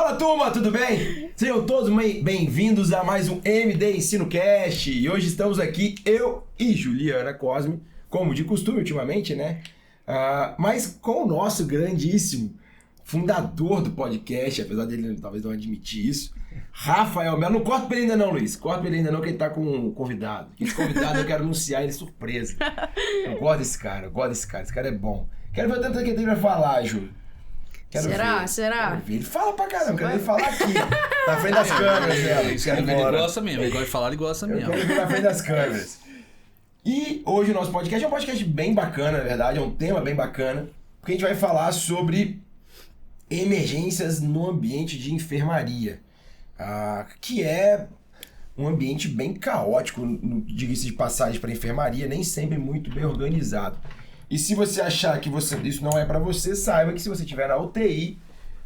Fala turma, tudo bem? Sejam todos bem-vindos a mais um MD Ensino Cast. E hoje estamos aqui, eu e Juliana Cosme, como de costume ultimamente, né? Mas com o nosso grandíssimo fundador do podcast, apesar dele talvez não admitir isso, Rafael Melo. Não corta pra ele ainda não, Luiz. Corta pra ele ainda não, que ele tá com um convidado. Esse convidado eu quero anunciar ele surpresa. Eu gosto desse cara, esse cara é bom. Quero ver o tanto que ele tem pra falar, Ju. Será? Quero ver. Ele fala pra caramba, quero ver ele falar aqui, na frente das câmeras, Ele gosta mesmo, ele gosta de falar, ele gosta mesmo. Eu quero ver na frente das câmeras. E hoje o nosso podcast é um podcast bem bacana, na verdade, é um tema bem bacana, porque a gente vai falar sobre emergências no ambiente de enfermaria, que é um ambiente bem caótico, diga-se de passagem, para enfermaria, nem sempre muito bem organizado. E se você achar que isso não é para você, saiba que se você estiver na UTI,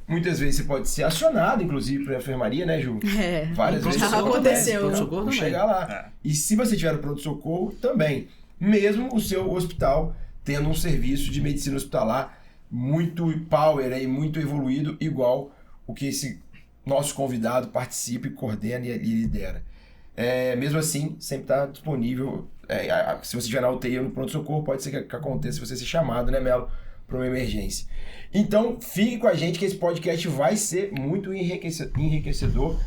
muitas vezes você pode ser acionado, inclusive, para a enfermaria, né, Ju? Várias vezes já aconteceu. Pronto-socorro também. Chegar lá. E se você estiver no pronto-socorro, também. Mesmo o seu hospital tendo um serviço de medicina hospitalar muito power e muito evoluído, igual o que esse nosso convidado participa, coordena e lidera. Mesmo assim, sempre está disponível. Se você estiver na UTI ou no pronto-socorro, pode ser que aconteça você ser chamado, né, Melo, para uma emergência. Então, fique com a gente que esse podcast vai ser muito enriquecedor,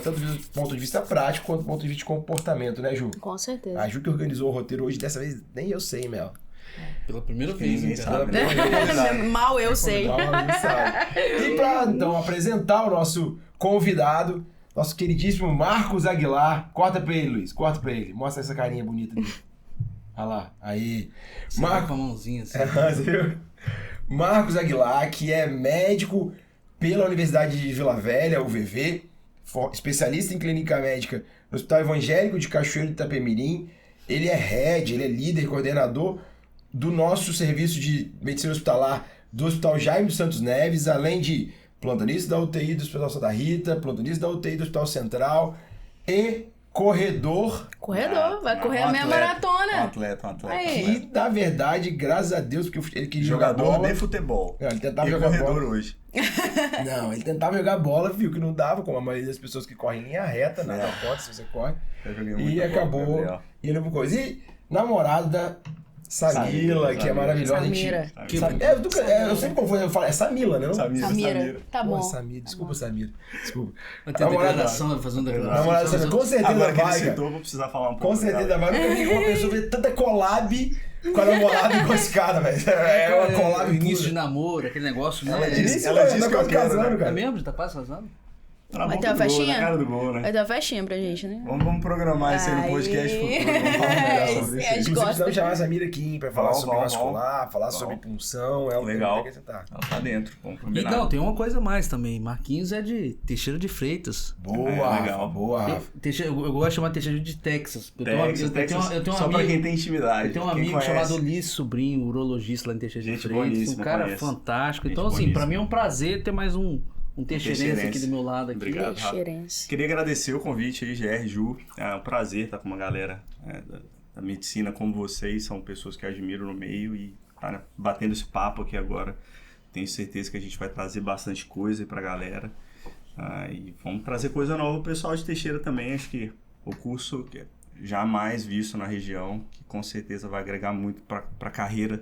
tanto do ponto de vista prático quanto do ponto de vista de comportamento, né, Ju? Com certeza. A Ju que organizou o roteiro hoje, dessa vez nem eu sei, Melo. Pela primeira vez, hein, cara? Mal eu sei. E para então apresentar o nosso convidado, nosso queridíssimo Marcos Aguilar. Corta pra ele, Luiz. Corta pra ele. Mostra essa carinha bonita dele. Olha lá. Aí. Marcos com a mãozinha assim. Marcos Aguilar, que é médico pela Universidade de Vila Velha, UVV, especialista em clínica médica no Hospital Evangélico de Cachoeiro de Itapemirim. Ele é head, ele é líder, coordenador do nosso serviço de medicina hospitalar do Hospital Jaime dos Santos Neves, além de plantonista da UTI do Hospital Santa Rita, plantonista da UTI do Hospital Central e corredor. Vai correr a minha maratona. Um atleta. Que, na verdade, graças a Deus, porque ele queria jogador jogar bola. de futebol. Não, ele tentava e jogar corredor bola. hoje. Não, ele tentava jogar bola, viu que não dava, como a maioria das pessoas que correm em linha reta, nada conta se você corre. E acabou indo pro coisa. E namorada Samila, que é maravilhosa. Samira. Eu sempre confundo, eu falo, é Samila, né? Samira. Tá bom. Samira, desculpa, Samira. Desculpa. Vai ter declaração, vai fazer uma declaração. Namorada Samira, com certeza Agora que ele vai. citou, vou precisar falar um pouco. Com certeza vai. Nunca vi uma pessoa ver tanta collab com a namorada igual esse cara, velho. É uma collab início de namoro, aquele negócio, né? Ela disse que quase eu quero, casando, né? cara. É mesmo? Tá quase casando? Vai ter uma festinha? Na cara do gol, né? Vai ter uma festinha pra gente, né? Vamos programar isso aí no podcast futuro. Vamos falar melhor sobre isso aí. Inclusive, precisamos chamar a Samira aqui pra falar sobre vascular, falar sobre punção. Legal. Ela tá dentro. Vamos E combinar. não, tem uma coisa a mais também. Marquinhos é de Teixeira de Freitas. Boa, legal. Boa, Rafa. Eu gosto de chamar Teixeira de Texas. Eu tenho um só amigo, pra quem tem intimidade. Eu tenho um amigo chamado Ulisses Sobrinho, urologista lá em Teixeira de Freitas. Um cara fantástico. Então, assim, pra mim é um prazer ter mais um Teixeirense aqui do meu lado. Aqui. Obrigado, Rafa. Queria agradecer o convite aí, GR, Ju. É um prazer estar com uma galera da medicina como vocês. São pessoas que eu admiro no meio e batendo esse papo aqui agora. Tenho certeza que a gente vai trazer bastante coisa aí pra galera. E vamos trazer coisa nova pro pessoal de Teixeira também. Acho que o curso que é jamais visto na região, que com certeza vai agregar muito para a carreira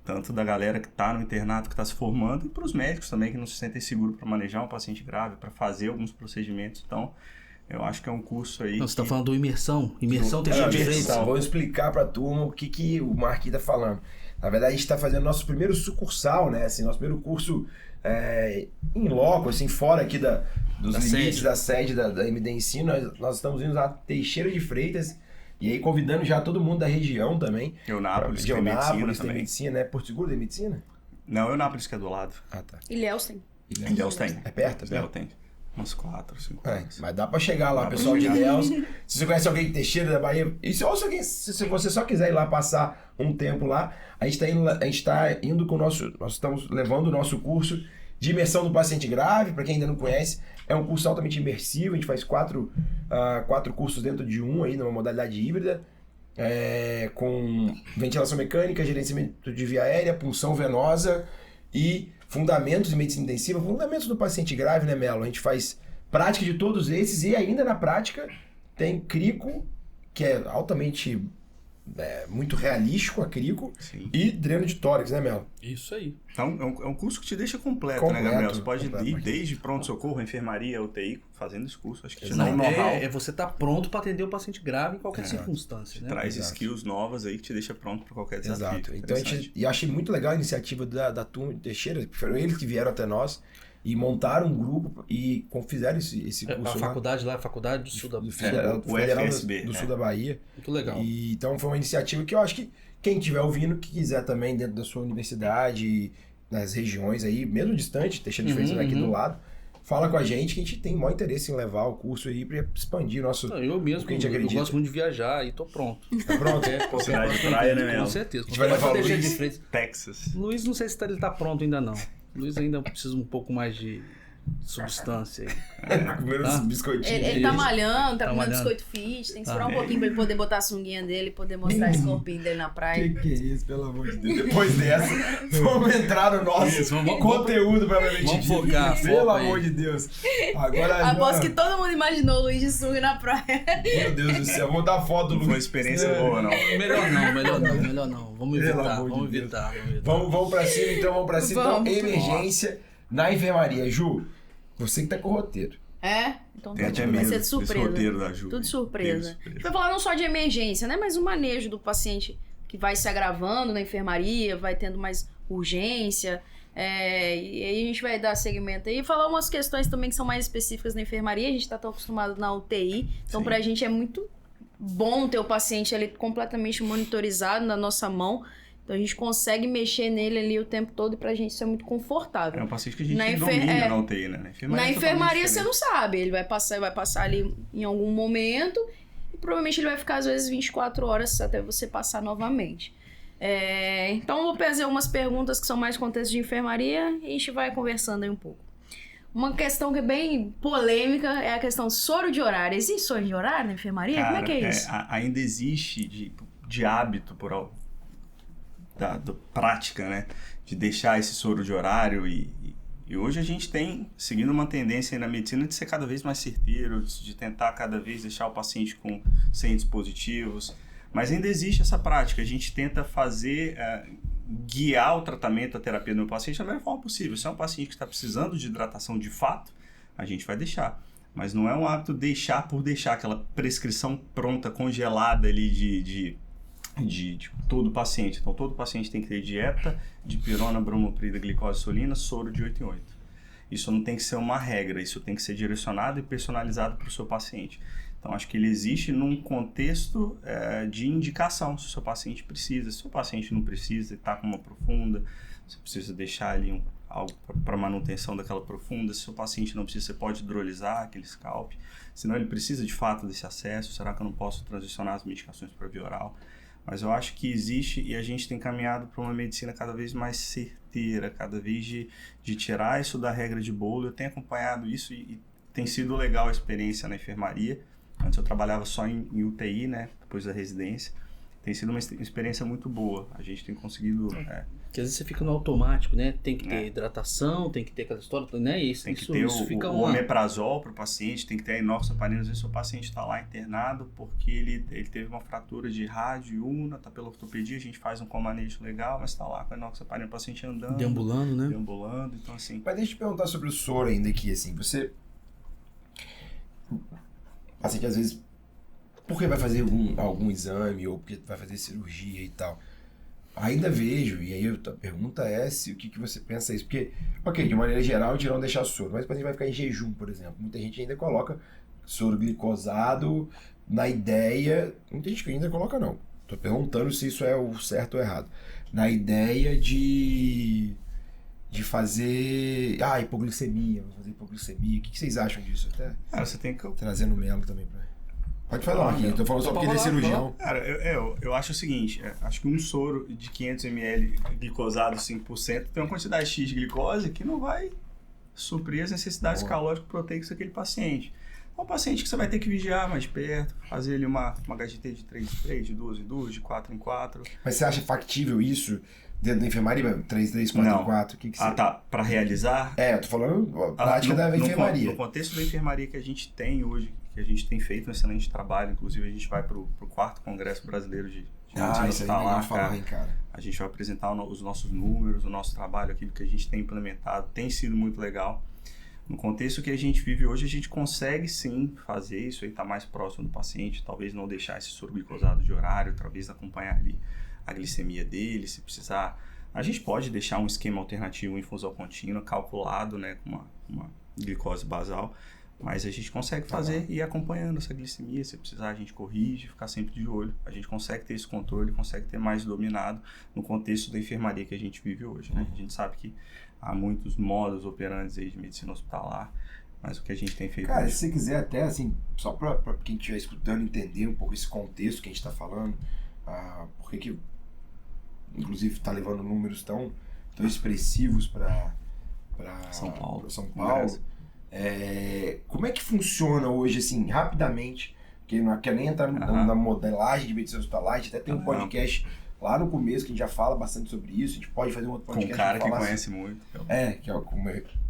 tanto da galera que está no internato, que está se formando, e para os médicos também, que não se sentem seguros para manejar um paciente grave, para fazer alguns procedimentos. Então, eu acho que é um curso aí... Você está falando do imersão? Imersão Teixeira de Freitas. Vou explicar para a turma o que o Marquinhos está falando. Na verdade, a gente está fazendo nosso primeiro sucursal, né? Assim, nosso primeiro curso em loco, assim, fora aqui dos limites da sede da MD Ensino. Nós estamos indo a Teixeira de Freitas, e aí convidando já todo mundo da região também. Eunápolis, tem medicina também. Medicina, né? Porto Seguro tem medicina? Não, Eunápolis que é do lado. Ah, tá. Ilhéus tem. Ilhéus tem. É perto? Ilhéus tem. Uns 4, 5 anos. Mas dá pra chegar lá, pessoal de Ilhéus. Se você conhece alguém de Teixeira, da Bahia... E se você só quiser ir lá passar um tempo lá, a gente tá indo com o nosso... Nós estamos levando o nosso curso de imersão do paciente grave. Para quem ainda não conhece, é um curso altamente imersivo. A gente faz quatro cursos dentro de um aí, numa modalidade híbrida. Com ventilação mecânica, gerenciamento de via aérea, punção venosa e fundamentos de medicina intensiva, fundamentos do paciente grave, né, Melo? A gente faz prática de todos esses e ainda na prática tem crico, que é altamente... muito realístico a crico. Sim. E dreno de tórax, né, Melo? Isso aí. Então, é um curso que te deixa completo, né, Gabriel? Você pode ir desde pronto-socorro, enfermaria, UTI, fazendo esse curso. Acho que você tá pronto para atender o paciente grave em qualquer circunstância, né? Traz skills novas aí que te deixa pronto para qualquer desafio. Exato. Então, eu achei muito legal a iniciativa da turma de Teixeira, foram eles que vieram até nós e montaram um grupo e fizeram esse curso. A faculdade lá, a Faculdade do Sul da Bahia. Federal do Sul da Bahia. Muito legal. E, então foi uma iniciativa que eu acho que quem estiver ouvindo, que quiser também dentro da sua universidade, nas regiões aí, mesmo distante, Teixeira de Freitas aqui do lado, fala com a gente que a gente tem o maior interesse em levar o curso aí para expandir o nosso... Eu mesmo, eu gosto muito de viajar e tô pronto. Tá pronto? Cidade de praia, né, com certeza. A gente vai levar o Luiz, de Freitas. Texas. Luiz, não sei se ele tá pronto ainda não. Luiz ainda precisa um pouco mais de substância aí. Comendo uns biscoitinhos. Ele tá malhando, tá comendo biscoito fit. Tem que esperar um pouquinho pra ele poder botar a sunguinha dele e poder mostrar esse corpinho dele na praia. Que é isso, pelo amor de Deus. Depois dessa, vamos entrar no nosso conteúdo pra gente. Vamos focar. Pelo amor de Deus. Agora, aposto que todo mundo imaginou o Luiz de sunga na praia. Meu Deus do céu, vou dar foto do Luiz. Foi uma experiência boa, não? Melhor não. Vamos evitar. Vamos pra cima, então, vamos pra cima. Então, emergência na enfermaria. Ju, você que tá com o roteiro. Então vai ser de surpresa. Roteiro da Ju. Tudo surpresa. A gente vai falar não só de emergência, né? Mas o manejo do paciente que vai se agravando na enfermaria, vai tendo mais urgência. E aí a gente vai dar segmento aí e falar umas questões também que são mais específicas na enfermaria. A gente tá tão acostumado na UTI. Então, pra gente é muito bom ter o paciente ali completamente monitorizado na nossa mão. Então a gente consegue mexer nele ali o tempo todo e pra gente isso é muito confortável. É um paciente que a gente domina na UTI, né? Na enfermaria você não sabe, ele vai passar ali em algum momento e provavelmente ele vai ficar às vezes 24 horas até você passar novamente. Então eu vou fazer algumas perguntas que são mais contexto de enfermaria e a gente vai conversando aí um pouco. Uma questão que é bem polêmica é a questão do soro de horário. Existe soro de horário na enfermaria? Cara, como é que é isso? Ainda existe de hábito da prática, né? De deixar esse soro de horário e hoje a gente tem seguindo uma tendência aí na medicina de ser cada vez mais certeiro, de tentar cada vez deixar o paciente sem dispositivos, mas ainda existe essa prática, a gente tenta fazer, guiar o tratamento, a terapia do paciente da melhor forma possível. Se é um paciente que está precisando de hidratação de fato, a gente vai deixar. Mas não é um hábito deixar por deixar, aquela prescrição pronta, congelada ali de todo paciente. Então, todo paciente tem que ter dieta de pirona, bromoprida, glicose, insulina, soro de 8 em 8. Isso não tem que ser uma regra, isso tem que ser direcionado e personalizado para o seu paciente. Então, acho que ele existe num contexto de indicação, se o seu paciente precisa. Se o seu paciente não precisa e está com uma profunda, você precisa deixar ali algo para manutenção daquela profunda. Se o seu paciente não precisa, você pode hidrolisar aquele scalp. Senão, ele precisa de fato desse acesso. Será que eu não posso transicionar as medicações para via oral? Mas eu acho que existe e a gente tem caminhado para uma medicina cada vez mais certeira, cada vez de tirar isso da regra de bolo. Eu tenho acompanhado isso e tem sido legal a experiência na enfermaria. Antes eu trabalhava só em UTI, né, depois da residência. Tem sido uma experiência muito boa. A gente tem conseguido... Porque às vezes você fica no automático, né? Tem que ter hidratação, tem que ter aquela história, né? Tem que ter o omeprazol para o paciente, tem que ter a inoxaparina. Às vezes o paciente está lá internado porque ele teve uma fratura de rádio, una, está pela ortopedia, a gente faz um comanejo legal, mas está lá com a inoxaparina, o paciente andando. Deambulando, né? Deambulando, então assim... Mas deixa eu te perguntar sobre o soro ainda aqui, assim, você... Assim, que às vezes... Porque vai fazer algum exame ou porque vai fazer cirurgia e tal. Ainda vejo, e aí a pergunta é o que você pensa isso. Porque, ok, de maneira geral, a gente não deixa soro, mas a gente vai ficar em jejum, por exemplo. Muita gente ainda coloca soro glicosado na ideia... Muita gente ainda coloca, não. Tô perguntando se isso é o certo ou errado. Na ideia de fazer... hipoglicemia. Vou fazer hipoglicemia. O que vocês acham disso? Até você tem que... Trazendo o Melo também pra... Pode falar aqui, eu tô falando só porque ele é cirurgião. Cara, eu acho o seguinte, acho que um soro de 500 ml glicosado 5% tem uma quantidade X de glicose que não vai suprir as necessidades calórico-proteicas daquele paciente. É um paciente que você vai ter que vigiar mais de perto, fazer ele uma HGT de 3 em 3, de 2 em 2, de 4 em 4. Mas você acha factível isso dentro da enfermaria? 3344, o que seria? Tá. Para realizar? Eu tô falando a prática da enfermaria. No contexto da enfermaria que a gente tem hoje, que a gente tem feito um excelente trabalho, inclusive a gente vai pro 4º Congresso Brasileiro de Medicina Hospitalar, cara. A gente vai apresentar os nossos números, o nosso trabalho, aquilo que a gente tem implementado, tem sido muito legal. No contexto que a gente vive hoje, a gente consegue sim fazer isso e estar mais próximo do paciente, talvez não deixar esse soroglicosado de horário, talvez acompanhar ali a glicemia dele, se precisar. A gente pode deixar um esquema alternativo, infusão contínua, calculado, né, com uma glicose basal, mas a gente consegue fazer e ir acompanhando essa glicemia. Se precisar, a gente corrige, ficar sempre de olho. A gente consegue ter esse controle, consegue ter mais dominado no contexto da enfermaria que a gente vive hoje, né? A gente sabe que há muitos modos operantes aí de medicina hospitalar, mas o que a gente tem feito... Cara, se você quiser até, assim, só para quem estiver escutando entender um pouco esse contexto que a gente está falando, porque que, inclusive, está levando números tão expressivos para São Paulo. Como é que funciona hoje, assim, rapidamente, porque não quer nem entrar na modelagem de medicina hospitalar, a gente até tem um podcast lá no começo que a gente já fala bastante sobre isso, a gente pode fazer um outro podcast. Com um cara que conhece muito. Que é o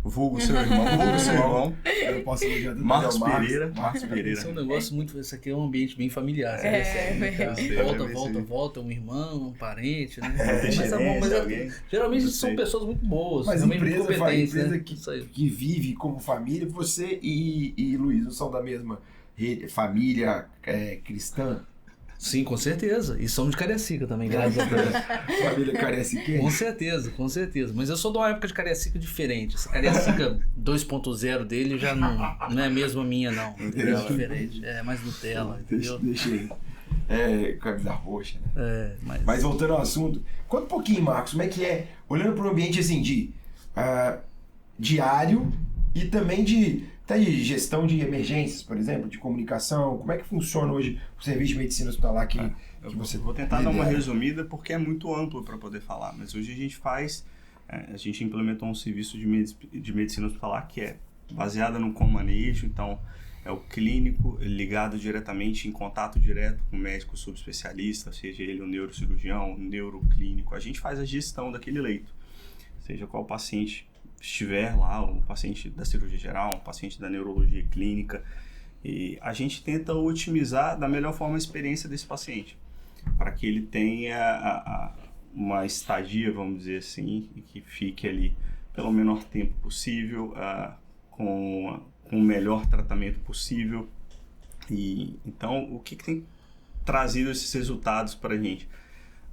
vulgo seu irmão. Eu posso elogiar do Marcos Pereira. Isso é um negócio muito... Isso aqui é um ambiente bem familiar. Volta, um irmão, um parente, né? Geralmente são pessoas muito boas, mas muito competentes, empresa que vive como família, você e Luiz não são da mesma família cristã? Sim, com certeza. E somos de Cariacica também, graças a Deus. Família Cariaciquense? Com certeza. Mas eu sou de uma época de Cariacica diferente. Essa Cariacica 2.0 dele já não é mesmo a minha, não. É diferente. É mais Nutella, entendeu? Deixa aí. Camisa roxa, né? Mas voltando ao assunto, conta um pouquinho, Marcos, como é que é, olhando para um ambiente assim de diário e também de gestão de emergências, por exemplo, de comunicação, como é que funciona hoje o serviço de medicina hospitalar que você... Vou tentar dar uma resumida porque é muito amplo para poder falar, mas hoje a gente implementou um serviço de medicina hospitalar que é baseado no comanejo, então é o clínico ligado diretamente, em contato direto com o médico subespecialista, seja ele o neurocirurgião, o neuroclínico, a gente faz a gestão daquele leito, seja qual paciente estiver lá, um paciente da cirurgia geral, um paciente da neurologia clínica, e a gente tenta otimizar da melhor forma a experiência desse paciente, para que ele tenha uma estadia, vamos dizer assim, e que fique ali pelo menor tempo possível, com o melhor tratamento possível. E então, o que tem trazido esses resultados para a gente?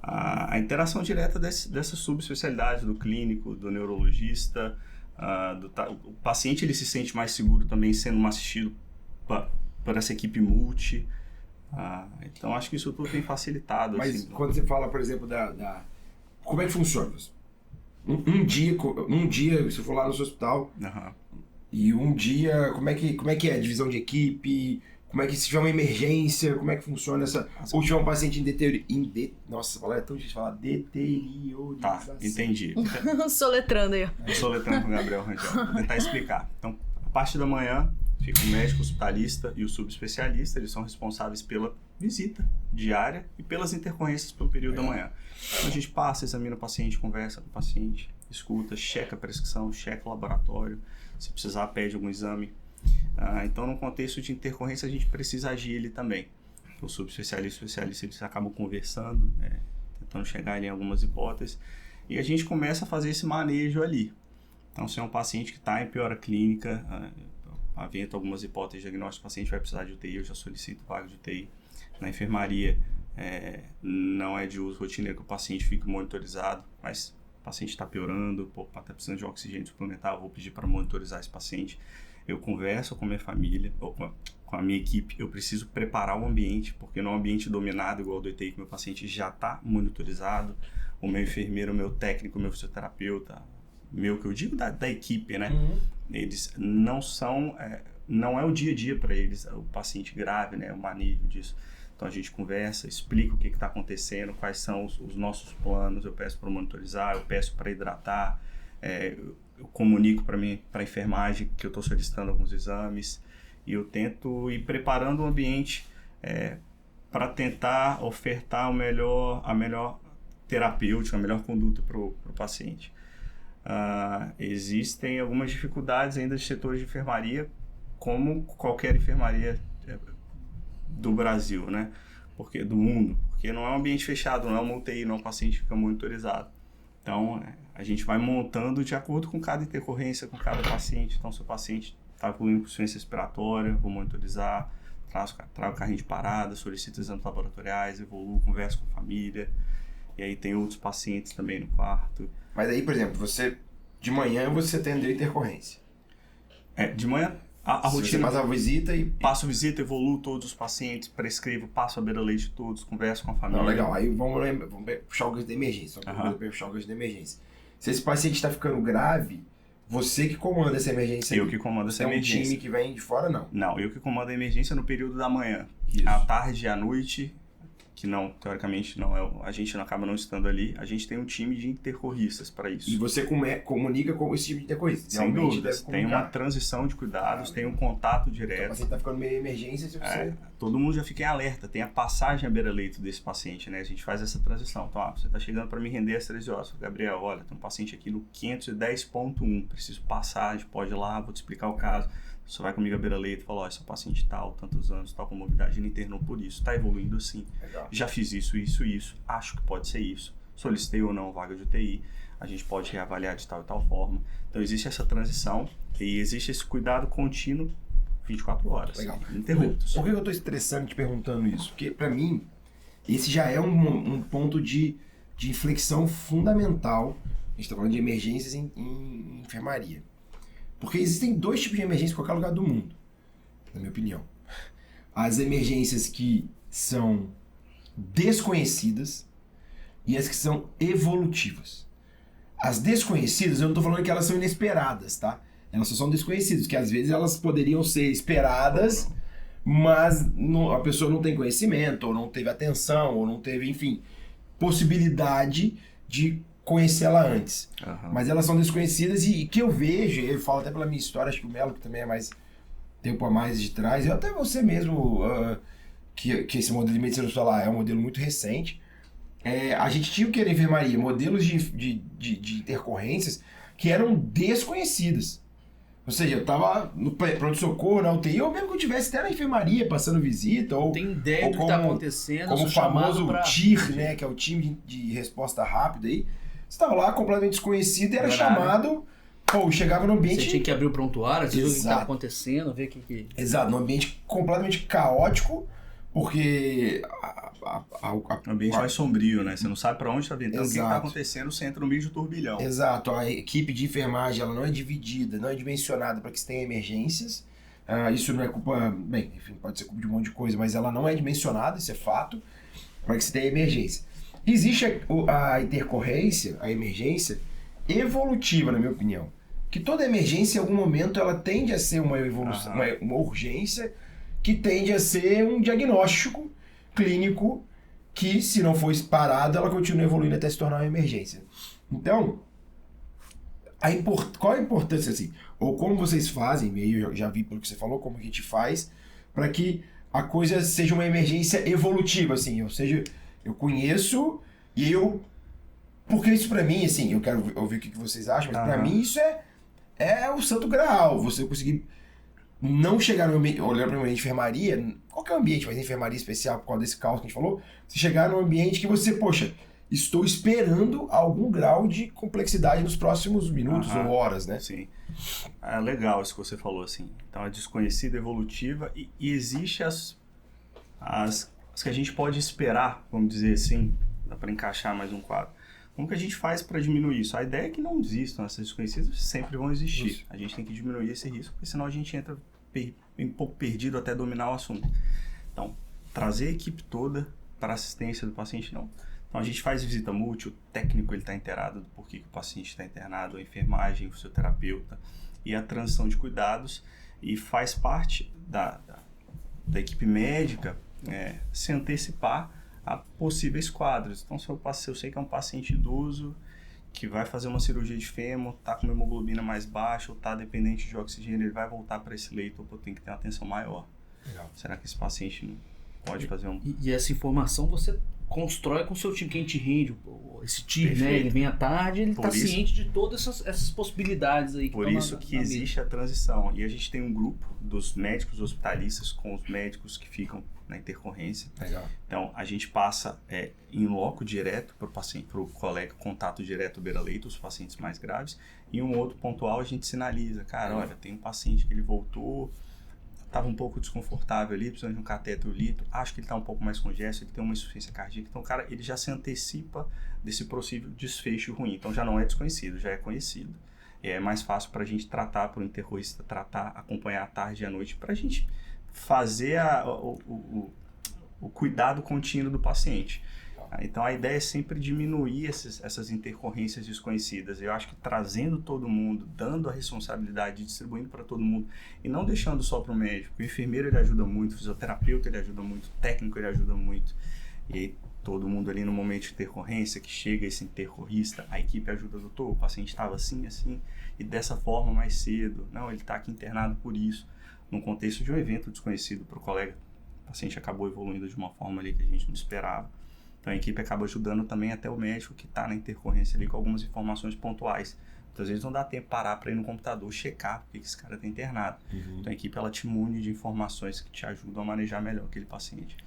A interação direta dessas subespecialidades, do clínico, do neurologista, o paciente ele se sente mais seguro também sendo assistido por essa equipe multi. Então acho que isso tudo tem facilitado. Mas assim, quando você fala, por exemplo, como é que funciona? Um dia você for lá no seu hospital e um dia, como é que é a divisão de equipe? Como é que, se tiver uma emergência, como é que funciona essa... Ou tiver um paciente nossa, é tão difícil falar deteriorização. Tá, entendi. Soletrando aí. Soletrando com o Gabriel Rangel. Vou tentar explicar. Então, a parte da manhã, fica o médico hospitalista e o subespecialista, eles são responsáveis pela visita diária e pelas intercorrências pelo período da manhã. Então, a gente passa, examina o paciente, conversa com o paciente, escuta, checa a prescrição, checa o laboratório, se precisar pede algum exame. Então, no contexto de intercorrência, a gente precisa agir ele também. O subespecialista e o especialista, eles acabam conversando, tentando chegar em algumas hipóteses, e a gente começa a fazer esse manejo ali. Então, se é um paciente que está em piora clínica, havendo algumas hipóteses de diagnóstico, o paciente vai precisar de UTI, eu já solicito vaga de UTI. Na enfermaria, não é de uso rotineiro que o paciente fique monitorizado, mas o paciente está piorando, está precisando de oxigênio suplementar, eu vou pedir para monitorizar esse paciente. Eu converso com a minha família, ou com a minha equipe, eu preciso preparar o ambiente, porque não é um ambiente dominado igual do ETI, que meu paciente já está monitorizado, o meu enfermeiro, o meu técnico, o meu fisioterapeuta, que eu digo da equipe, né? Eles não são, não é o dia a dia para eles, o paciente grave, né? O manejo disso. Então a gente conversa, explica o que está acontecendo, quais são os nossos planos, eu peço para monitorizar, eu peço para hidratar, eu comunico para a enfermagem que eu estou solicitando alguns exames e eu tento ir preparando o ambiente para tentar ofertar a melhor terapêutica, a melhor conduta para o paciente. Existem algumas dificuldades ainda de setores de enfermaria, como qualquer enfermaria do Brasil, né? Do mundo, porque não é um ambiente fechado, não é uma UTI, não é um paciente que fica monitorizado. Então, a gente vai montando de acordo com cada intercorrência, com cada paciente. Então, se o paciente está com insuficiência respiratória, vou monitorizar, trago o carrinho de parada, solicito exames laboratoriais, evoluo, converso com a família. E aí tem outros pacientes também no quarto. Mas aí, por exemplo, de manhã você atendeu intercorrência. De manhã, a rotina... Você faz a visita e... Passo visita, evoluo todos os pacientes, prescrevo, passo a beira-leite de todos, converso com a família. Não, legal. Aí vamos puxar o gancho de emergência. Puxar o gancho de emergência. Se esse paciente está ficando grave, você que comanda essa emergência. Eu que comando essa emergência. É um time que vem de fora, não? Não, eu que comando a emergência no período da manhã. Isso. À tarde e à noite, que não, teoricamente, não é, a gente não acaba não estando ali, a gente tem um time de intercorristas para isso. E você comunica com esse time de intercorrista? Sem dúvidas. Tem uma transição de cuidados, tem um contato direto. Então, o paciente está ficando meio emergência, se você... Todo mundo já fica em alerta, tem a passagem à beira-leito desse paciente, né? A gente faz essa transição. Então, você está chegando para me render às 13 horas. Gabriel, olha, tem um paciente aqui no 510.1, preciso passar, a gente pode ir lá, vou te explicar o caso. Você vai comigo à beira-leito e fala, esse é um paciente tal, tantos anos, tal comorbidade, ele internou por isso, está evoluindo assim. Legal. Já fiz isso, acho que pode ser isso. Solicitei ou não vaga de UTI, a gente pode reavaliar de tal e tal forma. Então existe essa transição e existe esse cuidado contínuo 24 horas. Legal. Ininterruptos. Por que eu estou estressando te perguntando isso? Porque, para mim, esse já é um ponto de inflexão fundamental. A gente está falando de emergências em enfermaria. Porque existem dois tipos de emergência em qualquer lugar do mundo, na minha opinião. As emergências que são desconhecidas e as que são evolutivas. As desconhecidas, eu não estou falando que elas são inesperadas, tá? Elas só são desconhecidas, que às vezes elas poderiam ser esperadas, mas a pessoa não tem conhecimento, ou não teve atenção, ou não teve, enfim, possibilidade de conhecer ela antes. Mas elas são desconhecidas e que eu vejo, eu falo até pela minha história, acho que o Melo, que também é mais tempo a mais de trás, e até você mesmo, que esse modelo de medicina hospitalar é um modelo muito recente, a gente tinha o que era enfermaria, modelos de intercorrências que eram desconhecidas. Ou seja, eu tava no pronto-socorro, na UTI, ou mesmo que eu estivesse até na enfermaria, passando visita, ou... Tem ideia do que tá acontecendo, como o famoso TIR, né, que é o time de resposta rápida aí. Você estava lá completamente desconhecido e era chamado, chegava no ambiente... Você tinha que abrir o prontuário, ver o que está acontecendo, ver o que... Exato, num ambiente completamente caótico, porque... O ambiente mais sombrio, né? Você não sabe para onde está ventando, o que está acontecendo, você entra no meio de turbilhão. Exato, a equipe de enfermagem ela não é dividida, não é dimensionada para que se tenha emergências. Isso não é culpa... Bem, enfim, pode ser culpa de um monte de coisa, mas ela não é dimensionada, isso é fato, para que se tenha emergência. Existe a intercorrência, a emergência evolutiva, na minha opinião. Que toda emergência, em algum momento, ela tende a ser uma evolução, uma urgência, que tende a ser um diagnóstico clínico que, se não for parado, ela continua evoluindo até se tornar uma emergência. Então, qual a importância, assim, ou como vocês fazem, eu já vi pelo que você falou, como a gente faz, para que a coisa seja uma emergência evolutiva, assim, ou seja, eu conheço e porque isso pra mim, assim, eu quero ouvir o que vocês acham, mas pra mim isso é o santo graal, você conseguir não chegar no ambiente, olhando para uma enfermaria, qualquer ambiente, mas enfermaria especial por causa desse caos que a gente falou, você chegar num ambiente que você, estou esperando algum grau de complexidade nos próximos minutos ou horas, né? Sim. É legal isso que você falou, assim. Então, é desconhecida, evolutiva, e existe as que a gente pode esperar, vamos dizer assim, dá para encaixar mais um quadro. Como que a gente faz para diminuir isso? A ideia é que não existam, essas desconhecidas sempre vão existir. Isso. A gente tem que diminuir esse risco, porque senão a gente entra um pouco perdido até dominar o assunto. Então, trazer a equipe toda para a assistência do paciente, não. Então, a gente faz visita múltipla, o técnico está inteirado do porquê que o paciente está internado, a enfermagem, o fisioterapeuta, e a transição de cuidados, e faz parte da equipe médica se antecipar a possíveis quadros. Então, se eu sei que é um paciente idoso que vai fazer uma cirurgia de fêmur, está com uma hemoglobina mais baixa ou está dependente de oxigênio, ele vai voltar para esse leito ou tem que ter uma atenção maior. Legal. Será que esse paciente não pode fazer E essa informação você constrói com o seu time, quem te rende, esse time, Perfeito. né? Ele vem à tarde, ele Por está isso- ciente de todas essas possibilidades aí. Por estão isso na que mesa. existe a transição. E a gente tem um grupo dos médicos hospitalistas com os médicos que ficam na intercorrência. Legal. Então, a gente passa em loco direto para o paciente, para o colega, contato direto beira-leito, os pacientes mais graves. E um outro pontual, a gente sinaliza. Cara, olha, tem um paciente que ele voltou, estava um pouco desconfortável ali, precisando de um catéter lito, acho que ele está um pouco mais congesto, ele tem uma insuficiência cardíaca. Então, cara, ele já se antecipa desse possível desfecho ruim. Então, já não é desconhecido, já é conhecido. É mais fácil para a gente tratar, para o intercorrista tratar, acompanhar à tarde e à noite, para a gente fazer o cuidado contínuo do paciente. Então, a ideia é sempre diminuir essas intercorrências desconhecidas. Eu acho que trazendo todo mundo, dando a responsabilidade, distribuindo para todo mundo e não deixando só para o médico. O enfermeiro ele ajuda muito, o fisioterapeuta ele ajuda muito, o técnico ele ajuda muito. E aí, todo mundo ali no momento de intercorrência, que chega esse intercorrista, a equipe ajuda, doutor, o paciente estava assim, e dessa forma mais cedo. Não, ele está aqui internado por isso. No contexto de um evento desconhecido para o colega, o paciente acabou evoluindo de uma forma ali que a gente não esperava. Então a equipe acaba ajudando também até o médico que está na intercorrência ali com algumas informações pontuais. Muitas vezes não dá tempo parar para ir no computador checar porque esse cara está internado. Então a equipe ela te mune de informações que te ajudam a manejar melhor aquele paciente.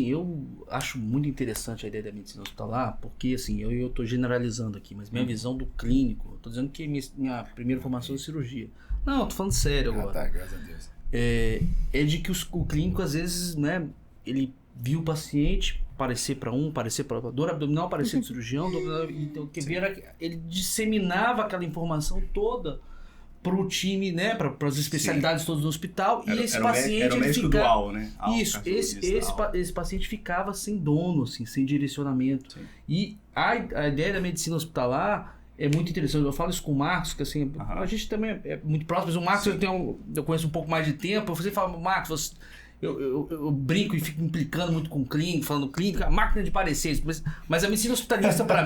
Eu acho muito interessante a ideia da medicina hospitalar, porque assim, eu estou generalizando aqui, mas minha visão do clínico, estou dizendo que minha primeira formação é cirurgia. Não, estou falando sério agora. Tá, graças a Deus. É de que o clínico, às vezes, né, ele viu o paciente parecer para parecer para dor abdominal, parecer de cirurgião, então, ele disseminava aquela informação toda para o time, né, para as especialidades todas no hospital, e esse paciente era o ele médico ficava, dual, né? isso, esse paciente ficava sem dono, assim, sem direcionamento. Sim. E a ideia da medicina hospitalar é muito interessante. Eu falo isso com o Marcos, que assim, a gente também é muito próximo, mas o Marcos eu conheço um pouco mais de tempo. Você fala, Marcos, eu brinco e fico implicando muito com o clínico, falando clínico, a máquina de parecer, mas a medicina hospitalista para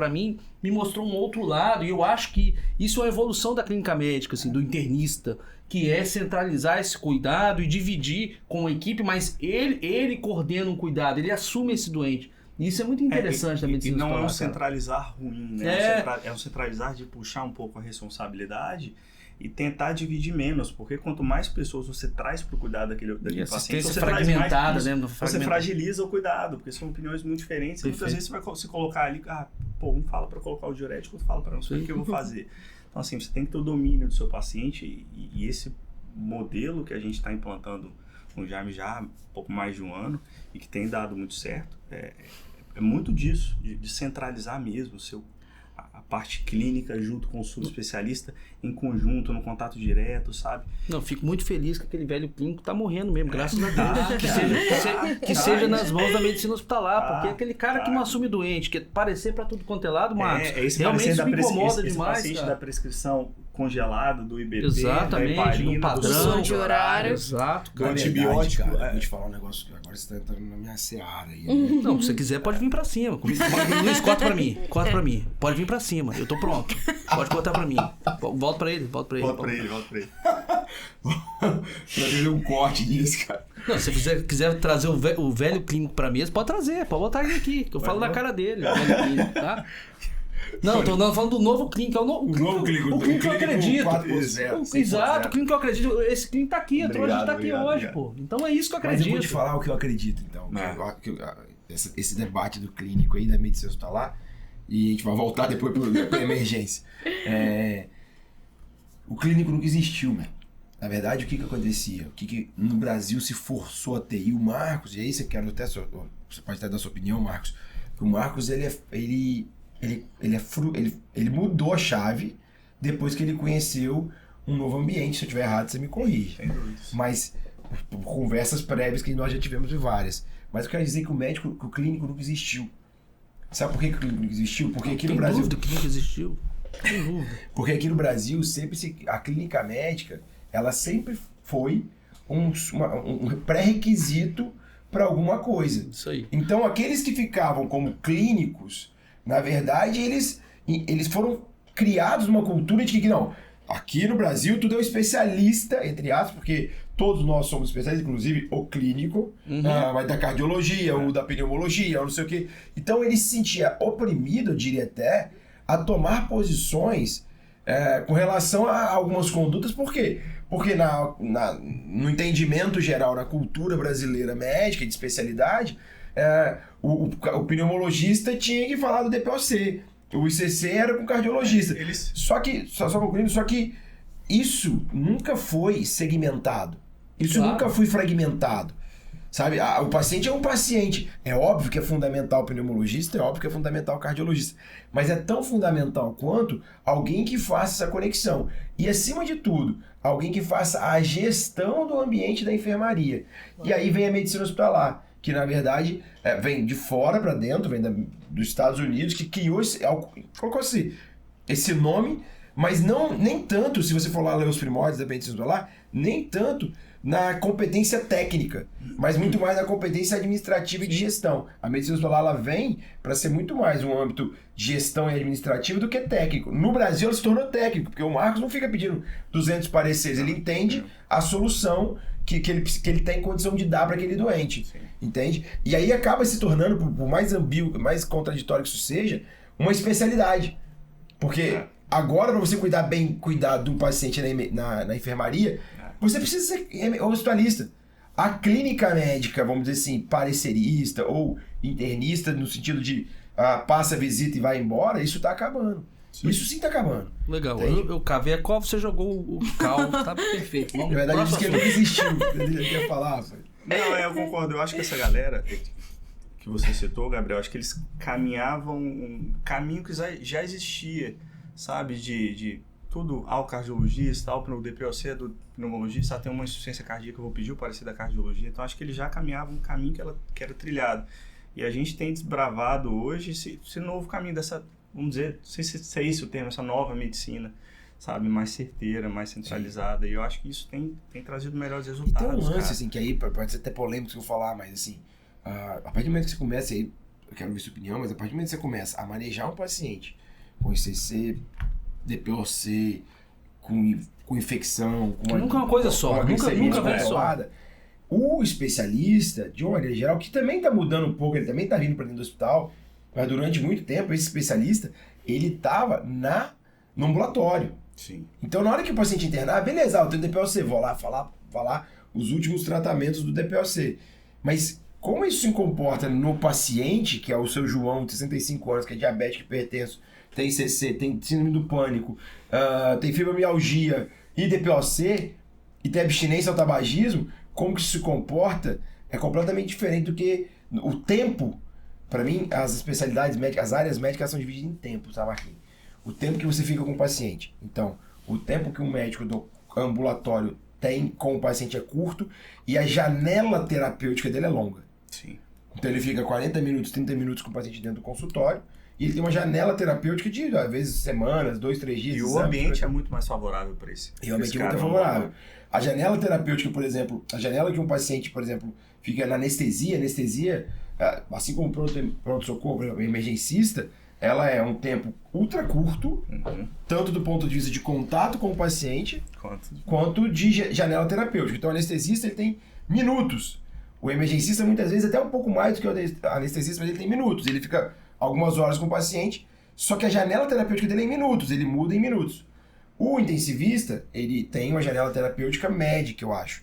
mim, me mostrou um outro lado, e eu acho que isso é uma evolução da clínica médica, assim, do internista, que é centralizar esse cuidado e dividir com a equipe, mas ele coordena um cuidado, ele assume esse doente. E isso é muito interessante da medicina hospitalar. E não é um hospitalar, centralizar ruim, né? É um centralizar de puxar um pouco a responsabilidade e tentar dividir menos, porque quanto mais pessoas você traz para o cuidado daquele paciente, você fragmentada, traz mais, né? você fragiliza o cuidado, porque são opiniões muito diferentes. E muitas vezes você vai se colocar ali, um fala para colocar o diurético, outro fala para não sei o que eu vou fazer. Então assim, você tem que ter o domínio do seu paciente e esse modelo que a gente está implantando no Jaime já há um pouco mais de um ano e que tem dado muito certo, é muito disso, de centralizar mesmo a parte clínica junto com o subespecialista, em conjunto, no contato direto, sabe? Não, fico muito feliz que aquele velho clínico tá morrendo mesmo, graças a Deus. Que seja nas mãos da medicina hospitalar, porque aquele cara que não assume doente, que parecer pra tudo quanto é lado, Marcos, realmente isso me incomoda demais, paciente cara. Da prescrição congelada, do IBP, exatamente, da heparina, no padrão de horário. Exato, Do antibiótico. Cara, vou te falar um negócio que agora você tá entrando na minha seara aí. Não, se você quiser, pode vir pra cima. Luiz, corta pra mim. Pode vir pra cima, eu tô pronto. Pode cortar pra mim. Volta pra ele. Volta pra ele. Fazer um corte disso, cara. Não, se você quiser trazer o velho clínico pra mesa, pode trazer, pode botar ele aqui, que eu falo da cara dele, o velho clínico, tá? Não, tô falando do novo clínico, é o novo clínico. O clínico que eu acredito. 4.0. Exato, o clínico que eu acredito. Esse clínico tá aqui, a gente tá aqui hoje, pô. Então é isso que eu acredito. Mas eu vou te falar o que eu acredito, então. Esse debate do clínico aí, da medicina hospitalar, e a gente vai voltar depois pra emergência. O clínico nunca existiu, mano. Na verdade, o que acontecia? O que no Brasil se forçou a ter? E o Marcos, e aí você pode até dar sua opinião, Marcos, que o Marcos, ele mudou a chave depois que ele conheceu um novo ambiente. Se eu estiver errado, você me corrige. Mas, por conversas prévias que nós já tivemos várias. Mas eu quero dizer que o clínico nunca existiu. Sabe por que o clínico nunca existiu? Porque aqui no Brasil... Tem dúvida que nunca existiu. Tem dúvida. Porque aqui no Brasil, a clínica médica, ela sempre foi um pré-requisito para alguma coisa. Isso aí. Então, aqueles que ficavam como clínicos, na verdade, eles foram criados numa cultura de que não, aqui no Brasil tudo é um especialista, entre aspas, porque todos nós somos especialistas, inclusive o clínico, vai da cardiologia, ou da pneumologia, ou não sei o quê. Então ele se sentia oprimido, eu diria até, a tomar posições com relação a algumas condutas. Por quê? Porque no entendimento geral, na cultura brasileira médica, de especialidade, o pneumologista tinha que falar do DPOC, o ICC era com o cardiologista. Só concluindo, isso nunca foi segmentado, isso nunca foi fragmentado. Sabe, o paciente é um paciente. É óbvio que é fundamental o pneumologista, é óbvio que é fundamental o cardiologista. Mas é tão fundamental quanto alguém que faça essa conexão. E, acima de tudo, alguém que faça a gestão do ambiente da enfermaria. E aí vem a medicina hospitalar, que, na verdade, vem de fora para dentro, vem dos Estados Unidos, que criou colocou esse nome, mas nem tanto, se você for lá ler os primórdios da medicina hospitalar, nem tanto na competência técnica, mas muito mais na competência administrativa e de gestão. A medicina hospitalar ela vem para ser muito mais um âmbito de gestão e administrativo do que técnico. No Brasil ela se tornou técnico, porque o Marcos não fica pedindo 200 pareceres, ele entende a solução que ele tem condição de dar para aquele doente. Sim. Entende? E aí acaba se tornando, por mais ambíguo, mais contraditório que isso seja, uma especialidade. Porque agora, para você cuidar de um paciente na enfermaria, você precisa ser hospitalista. A clínica médica, vamos dizer assim, parecerista ou internista, no sentido de passa, visita e vai embora, isso tá acabando. Sim. Isso sim tá acabando. Legal. Eu cavei a cova, você jogou o cal, tá perfeito. Na verdade, ele disse que ele não existiu. Ele quer falar. Não, eu concordo. Eu acho que essa galera que você citou, Gabriel, acho que eles caminhavam um caminho que já existia, sabe? De tudo ao cardiologista, ao DPOC do pneumologista, tem uma insuficiência cardíaca, eu vou pedir o parecer da cardiologia. Então, acho que eles já caminhavam um caminho que era trilhado. E a gente tem desbravado hoje esse novo caminho dessa, vamos dizer, não sei se é isso o termo, essa nova medicina, sabe? Mais certeira, mais centralizada. Sim. E eu acho que isso tem trazido melhores resultados. E tem um lance, assim, que aí pode ser até polêmico se eu falar, mas assim, a partir do momento que você começa aí, eu quero ver sua opinião, mas a partir do momento que você começa a manejar um paciente com ICC, DPOC, com infecção, com nunca é uma coisa só, nunca vai só. O especialista, de uma maneira geral, que também está mudando um pouco, ele também está vindo para dentro do hospital, mas durante muito tempo esse especialista, ele estava no ambulatório. Sim. Então, na hora que o paciente internar, beleza, eu tenho DPOC, vou lá falar os últimos tratamentos do DPOC. Mas como isso se comporta no paciente, que é o seu João, de 65 anos, que é diabético, hipertenso, tem ICC, tem síndrome do pânico, tem fibromialgia e DPOC, e tem abstinência ao tabagismo, como que isso se comporta é completamente diferente do que o tempo. Para mim, as especialidades médicas, as áreas médicas são divididas em tempo, tá, Marquinhos? O tempo que você fica com o paciente. Então, o tempo que um médico do ambulatório tem com o paciente é curto e a janela terapêutica dele é longa. Sim. Então, ele fica 40 minutos, 30 minutos com o paciente dentro do consultório e ele tem uma janela terapêutica de, às vezes, semanas, 2, 3 dias. E o ambiente é muito mais favorável para esse. E o ambiente é muito favorável. A janela terapêutica, por exemplo, a janela que um paciente, por exemplo, fica na anestesia, assim como o pronto-socorro, por exemplo, o emergencista, ela é um tempo ultra curto, tanto do ponto de vista de contato com o paciente, quanto de janela terapêutica. Então, o anestesista ele tem minutos. O emergencista, muitas vezes, até um pouco mais do que o anestesista, mas ele tem minutos. Ele fica algumas horas com o paciente, só que a janela terapêutica dele é em minutos, ele muda em minutos. O intensivista, ele tem uma janela terapêutica média, que eu acho,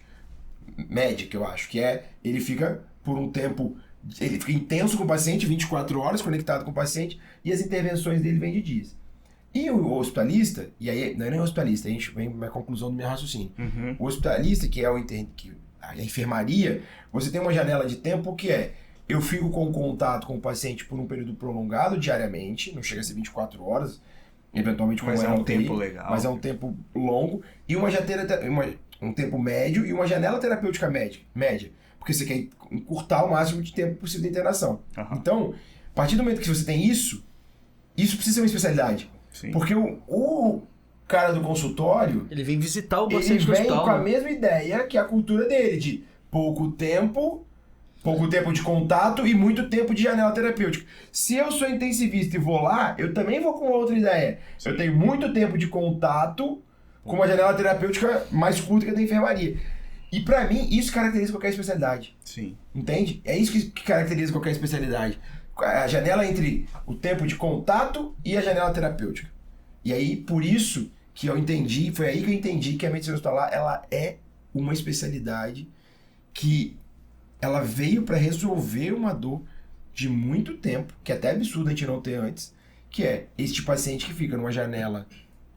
que é, ele fica por um tempo, ele fica intenso com o paciente, 24 horas conectado com o paciente, e as intervenções dele vêm de dias. E o hospitalista, e aí não é nem o hospitalista, a gente vem na conclusão do meu raciocínio. O hospitalista, que é a enfermaria, você tem uma janela de tempo que é, eu fico com contato com o paciente por um período prolongado diariamente, não chega a ser 24 horas, eventualmente como mas é um UTI, tempo legal. Mas é um tempo longo, e um tempo médio e uma janela terapêutica média, porque você quer encurtar o máximo de tempo possível de internação. Então, a partir do momento que você tem isso precisa ser uma especialidade. Sim. Porque o cara do consultório, ele vem visitar o paciente ele vem no hospital, com a mesma ideia que a cultura dele, de pouco tempo de contato e muito tempo de janela terapêutica. Se eu sou intensivista e vou lá, eu também vou com outra ideia. Sim. Eu tenho muito tempo de contato com uma janela terapêutica mais curta que a da enfermaria. E pra mim, isso caracteriza qualquer especialidade. Sim. Entende? É isso que caracteriza qualquer especialidade. A janela entre o tempo de contato e a janela terapêutica. E aí, por isso que eu entendi, foi aí que eu entendi que a medicina hospitalar, ela é uma especialidade que ela veio para resolver uma dor de muito tempo, que é até absurdo a gente não ter antes, que é este paciente que fica numa janela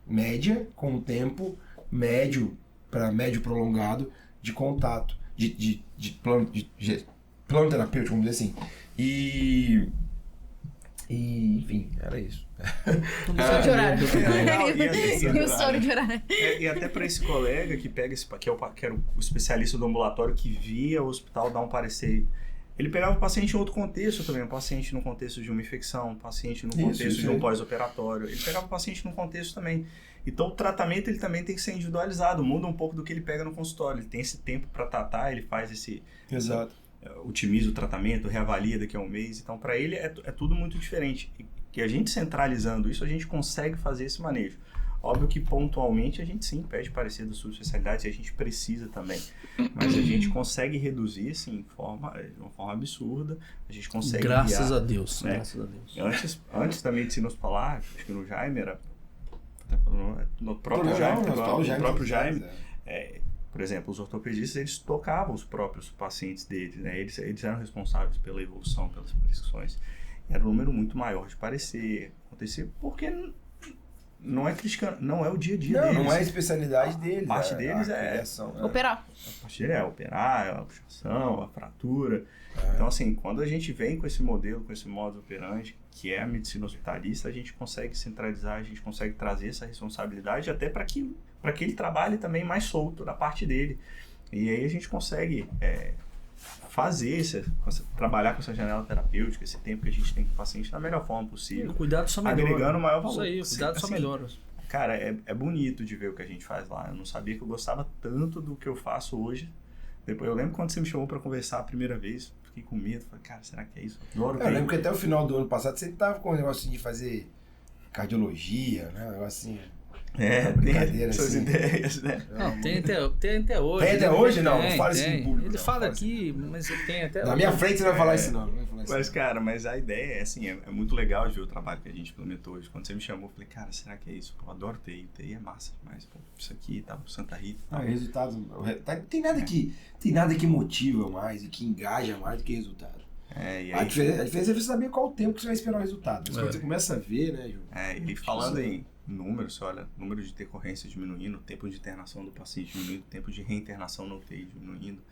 média, com um tempo médio para médio prolongado de contato, de plano terapêutico, vamos dizer assim. E enfim, era isso. Sono de horário. E o sono de horário. E até para esse colega que pega que era o especialista do ambulatório que via o hospital dar um parecer, ele pegava o paciente em outro contexto também, um paciente no contexto de uma infecção, um paciente no contexto de um pós-operatório, ele pegava o paciente no contexto também. Então o tratamento ele também tem que ser individualizado, muda um pouco do que ele pega no consultório, ele tem esse tempo para tratar, ele faz esse... Exato. Otimiza o tratamento, reavalia daqui a um mês, então para ele é tudo muito diferente. E que a gente centralizando isso, a gente consegue fazer esse manejo. Óbvio que pontualmente a gente sim pede parecer das subespecialidades e a gente precisa também, mas a gente consegue reduzir assim, de uma forma absurda, a gente consegue graças a Deus. Antes da medicina hospitalar, acho que no Jaime era no próprio Jaime, por exemplo, os ortopedistas, eles tocavam os próprios pacientes deles, né? Eles eram responsáveis pela evolução, pelas prescrições. E era um número muito maior de acontecer, porque não é criticando, não é o dia a dia deles. Não é a especialidade deles. A parte deles operar. A parte dele é operar, a puxação, a fratura. Então, assim, quando a gente vem com esse modelo, com esse modo operante, que é a medicina hospitalista, a gente consegue centralizar, a gente consegue trazer essa responsabilidade até para que ele trabalhe também mais solto da parte dele. E aí a gente consegue trabalhar com essa janela terapêutica, esse tempo que a gente tem com o paciente da melhor forma possível. Cuidado só melhora. Agregando o maior valor. Isso aí, cuidado só melhora. Cara, é bonito de ver o que a gente faz lá. Eu não sabia que eu gostava tanto do que eu faço hoje. Depois, eu lembro quando você me chamou para conversar a primeira vez, fiquei com medo, falei, cara, será que é isso? Eu lembro que até o final do ano passado você tava com um negócio de fazer cardiologia, né? Um negócio assim. Tem essas assim. ideias, né? Não, tem até hoje. Tem até hoje? Não, tem, fala isso em público. Ele não, fala aqui, assim. Mas tem até na minha frente você não vai falar isso não. Mas, cara, a ideia é assim, é muito legal de ver o trabalho que a gente implementou hoje. Quando você me chamou, eu falei, cara, será que é isso? Pô, eu adoro TI, TI é massa demais. Pô, isso aqui tá pro Santa Rita. Tá. Resultados. Tem nada que motiva mais e que engaja mais do que resultado. A diferença é você saber qual o tempo que você vai esperar o resultado. Mas quando você começa a ver, né, Ju? E falando em números, você olha, número de decorrência diminuindo, tempo de internação do paciente diminuindo, tempo de reinternação no UTI diminuindo,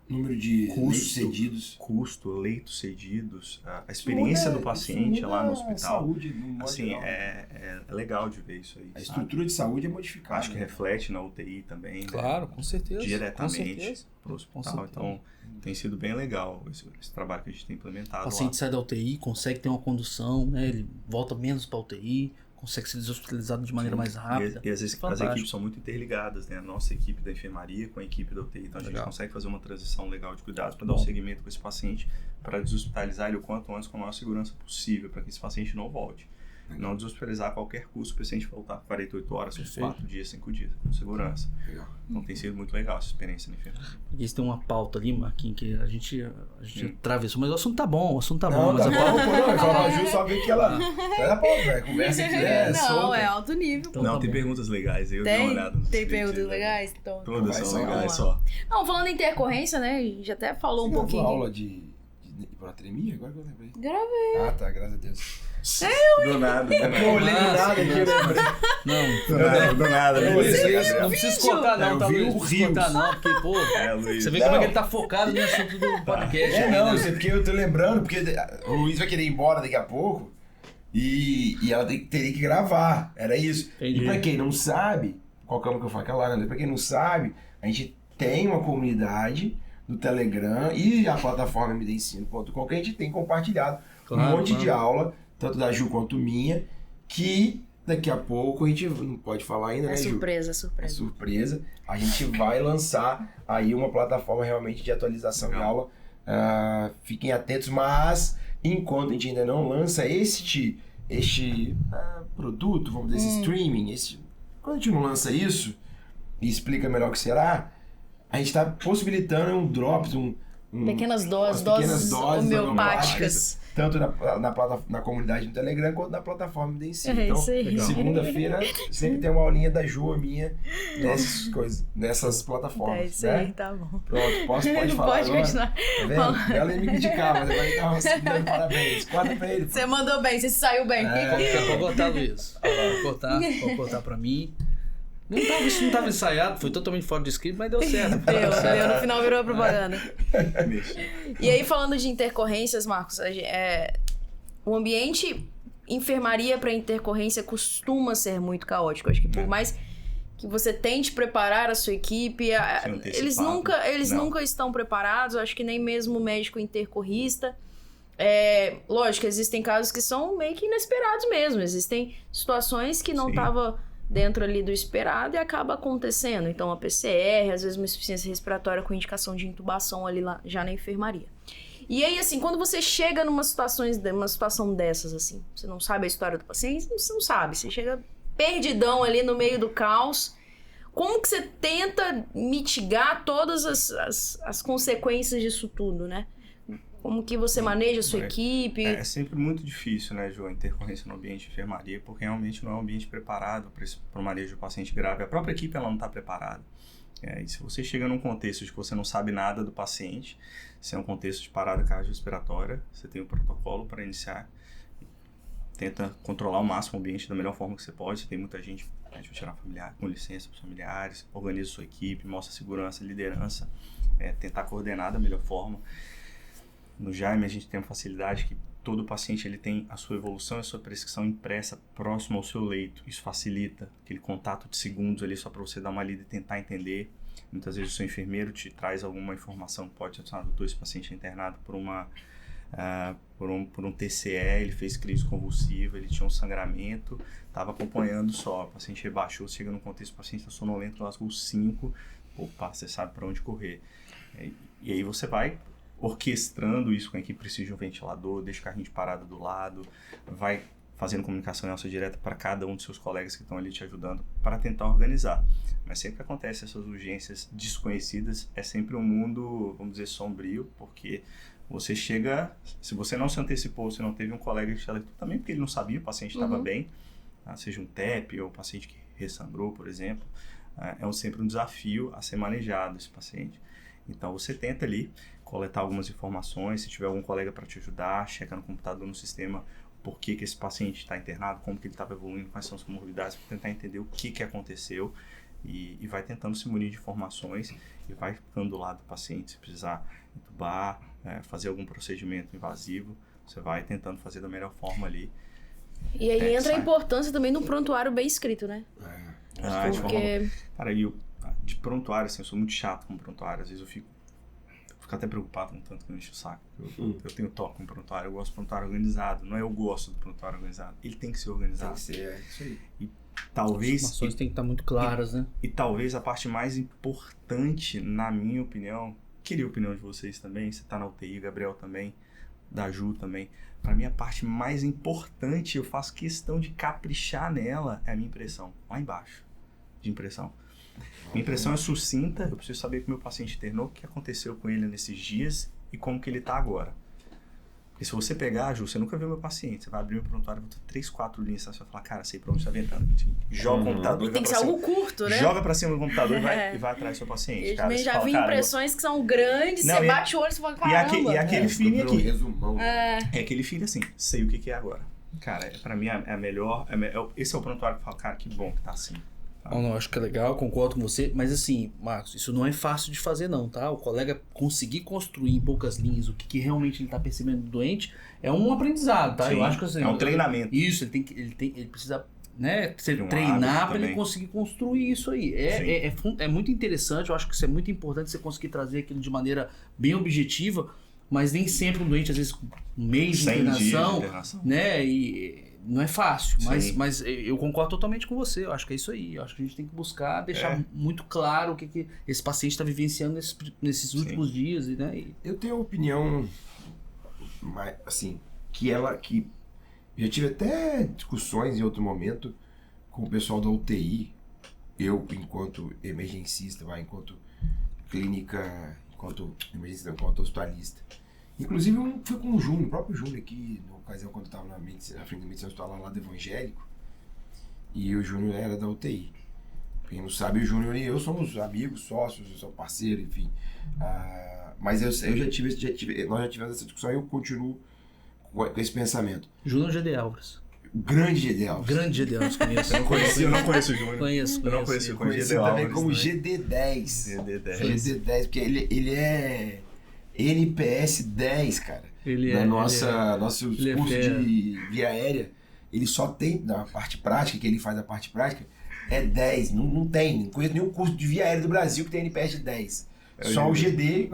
número de leitos cedidos, leitos cedidos, a experiência do paciente lá no hospital. Saúde, assim, é legal de ver isso aí. A estrutura de saúde é modificada. Acho que reflete na UTI também. Claro, né? Com certeza. Diretamente para o hospital. Então, tem sido bem legal esse trabalho que a gente tem implementado. O paciente sai da UTI, consegue ter uma condução, né? Ele volta menos para a UTI, consegue ser deshospitalizado de maneira mais rápida. E as equipes são muito interligadas, né? A nossa equipe da enfermaria com a equipe da UTI. Então a gente consegue fazer uma transição legal de cuidados para dar um segmento com esse paciente, para deshospitalizar ele o quanto antes com a maior segurança possível, para que esse paciente não volte. Não deshospitalizar a qualquer custo para o paciente voltar 48 horas, 4 dias, 5 dias, com segurança. Então tem sido muito legal essa experiência na enfermaria. Eles têm uma pauta ali, Marquinhos, que a gente atravessou, mas o assunto tá bom, Não, tá bom, eu falo a Ju, só ver que ela conversa aqui, não, é alto nível. Então, não, tem perguntas legais, eu dei uma olhada. Tem perguntas legais? Então, todas são legais só. Não, falando em intercorrência, né, a gente até falou um pouquinho. Você aula de hiponatremia? Agora que eu lembrei. Gravei. Tá, graças a Deus. Do nada. É porque eu olhei do nada aqui, eu lembrei. Do nada. Não precisa cortar não, tá, Luiz? Não precisa cortar não, porque, pô, você vê como é que ele tá focado no assunto do podcast. Não, isso é porque eu tô lembrando, porque o Luiz vai querer ir embora daqui a pouco e ela teria que gravar, era isso. Entendi. E pra quem não sabe, qual que é o que eu falo aquela, né? Pra quem não sabe, a gente tem uma comunidade no Telegram e a plataforma mdensino.com que a gente tem compartilhado um monte de aula, tanto da Ju quanto minha, que daqui a pouco a gente não pode falar ainda, né, Ju? Surpresa. É surpresa. A gente vai lançar aí uma plataforma realmente de atualização de aula. Fiquem atentos, mas enquanto a gente ainda não lança este produto, vamos dizer, esse streaming, quando a gente não lança isso e explica melhor o que será, a gente está possibilitando um drops, pequenas doses homeopáticas, tanto na comunidade do Telegram quanto na plataforma em si. Então, segunda-feira sempre tem uma aulinha da Ju minha nessas coisas, nessas plataformas. É isso aí, tá bom. Pronto, pode falar pode agora. Continuar. Tá vendo? Ela ia me criticar, mas agora ele tava dando parabéns. Quadra pra ele. Você mandou bem, você saiu bem. Vou cortar, Luiz. Vou cortar pra mim. Isso não estava ensaiado, foi totalmente fora do script, mas deu certo. Deu, no final virou a propaganda. E aí, falando de intercorrências, Marcos, o ambiente enfermaria para intercorrência costuma ser muito caótico. Acho que por mais que você tente preparar a sua equipe, eles nunca estão preparados. Acho que nem mesmo o médico intercorrista. Lógico, existem casos que são meio que inesperados mesmo. Existem situações que não estavam dentro ali do esperado e acaba acontecendo. Então, a PCR, às vezes uma insuficiência respiratória com indicação de intubação ali lá, já na enfermaria. E aí, assim, quando você chega numa situação dessas, assim, você não sabe a história do paciente, você não sabe. Você chega perdidão ali no meio do caos. Como que você tenta mitigar todas as consequências disso tudo, né? Como que você maneja a sua equipe? É sempre muito difícil, né, Ju, a intercorrência no ambiente de enfermaria, porque realmente não é um ambiente preparado para o manejo do paciente grave. A própria equipe ela não está preparada. E se você chega num contexto de que você não sabe nada do paciente, se é um contexto de parada cardiorrespiratória, você tem um protocolo para iniciar, tenta controlar ao máximo o ambiente da melhor forma que você pode. Você tem muita gente, a gente vai tirar familiar, com licença para os familiares, organiza a sua equipe, mostra segurança, liderança, tentar coordenar da melhor forma. No Jaime a gente tem uma facilidade que todo paciente ele tem a sua evolução e a sua prescrição impressa próximo ao seu leito. Isso facilita aquele contato de segundos ali só para você dar uma lida e tentar entender. Muitas vezes o seu enfermeiro te traz alguma informação, pode ser, doutor, esse paciente é internado por um TCE, ele fez crise convulsiva, ele tinha um sangramento, estava acompanhando só, o paciente rebaixou, chega num contexto, o paciente está sonolento, lascou 5, opa, você sabe para onde correr. E aí você vai orquestrando isso com a equipe, precisa de um ventilador, deixa o carrinho de parada do lado, vai fazendo comunicação em alça direta para cada um dos seus colegas que estão ali te ajudando para tentar organizar. Mas sempre que acontece essas urgências desconhecidas, é sempre um mundo, vamos dizer, sombrio, porque você chega, se você não se antecipou, você não teve um colega que te alertou também, porque ele não sabia, o paciente estava bem, seja um TEP ou um paciente que ressangrou, por exemplo, sempre um desafio a ser manejado esse paciente. Então você tenta ali coletar algumas informações, se tiver algum colega para te ajudar, checa no computador, no sistema, por que esse paciente está internado, como que ele estava evoluindo, quais são as comorbidades, para tentar entender o que aconteceu e vai tentando se munir de informações e vai ficando do lado do paciente. Se precisar entubar, fazer algum procedimento invasivo, você vai tentando fazer da melhor forma ali. E aí entra a importância também do prontuário bem escrito, né? Cara, de prontuário, assim, eu sou muito chato com prontuário, às vezes eu fico até preocupado com tanto que eu encho o saco. Eu tenho toque com prontuário, eu gosto de prontuário organizado. Não é eu gosto do prontuário organizado, ele tem que ser organizado. Tem que ser, isso aí. E talvez... As informações têm que estar muito claras, né? E talvez a parte mais importante, na minha opinião, queria a opinião de vocês também, você tá na UTI, Gabriel também, da Ju também. Pra mim, a parte mais importante, eu faço questão de caprichar nela, é a minha impressão, lá embaixo, de impressão. Minha impressão é sucinta, eu preciso saber que o meu paciente internou, o que aconteceu com ele nesses dias e como que ele está agora. Porque se você pegar, Ju, você nunca viu meu paciente, você vai abrir meu prontuário, vai ter 3, 4 linhas, você vai falar, cara, sei pra onde você tá ventando. Joga o computador. E tem que ser algo curto, né? Joga pra cima do computador e vai atrás do seu paciente. Eu já vi impressões que são grandes, você bate o olho e você fala, caramba. E aquele feeling aqui. Resumão. É aquele feeling assim, sei o que é agora. Cara, pra mim é a melhor, esse é o prontuário que eu falo, cara, que bom que tá assim. Não, acho que é legal, concordo com você, mas assim, Marcos, isso não é fácil de fazer não, tá? O colega conseguir construir em poucas linhas o que realmente ele tá percebendo do doente é um aprendizado, tá? Sim, eu acho que assim, é um treinamento. Isso, ele precisa, né, treinar para ele conseguir construir isso aí. É muito interessante, eu acho que isso é muito importante você conseguir trazer aquilo de maneira bem objetiva, mas nem sempre um doente, às vezes, com um mês de internação, né, e não é fácil, mas eu concordo totalmente com você, eu acho que é isso aí, eu acho que a gente tem que buscar deixar muito claro o que esse paciente está vivenciando nesses últimos dias, né? Eu tenho uma opinião, assim, que já tive até discussões em outro momento com o pessoal da UTI, eu enquanto emergencista, enquanto clínica enquanto hospitalista. Inclusive, foi com o Júnior, o próprio Júnior aqui, na ocasião, quando eu estava na frente da medicina hospitalar lá do Evangélico, e o Júnior era da UTI. Quem não sabe, o Júnior e eu somos amigos, sócios, eu sou parceiro, enfim. Mas nós já tivemos essa discussão e eu continuo com esse pensamento. Júnior GD Alves. O grande GD Alves. Grande GD Alves, conheço. Eu não conheço o Júnior. Conheço. Eu não conheço o Conhecido GD também Alves, como né? GD10. GD10. GD10, porque ele é NPS 10, cara. Ele Nosso ele curso é de via aérea, ele só tem, na parte prática, que ele faz a parte prática, é 10. Não tem. Não conheço nenhum curso de via aérea do Brasil que tem NPS de 10. Só o GD,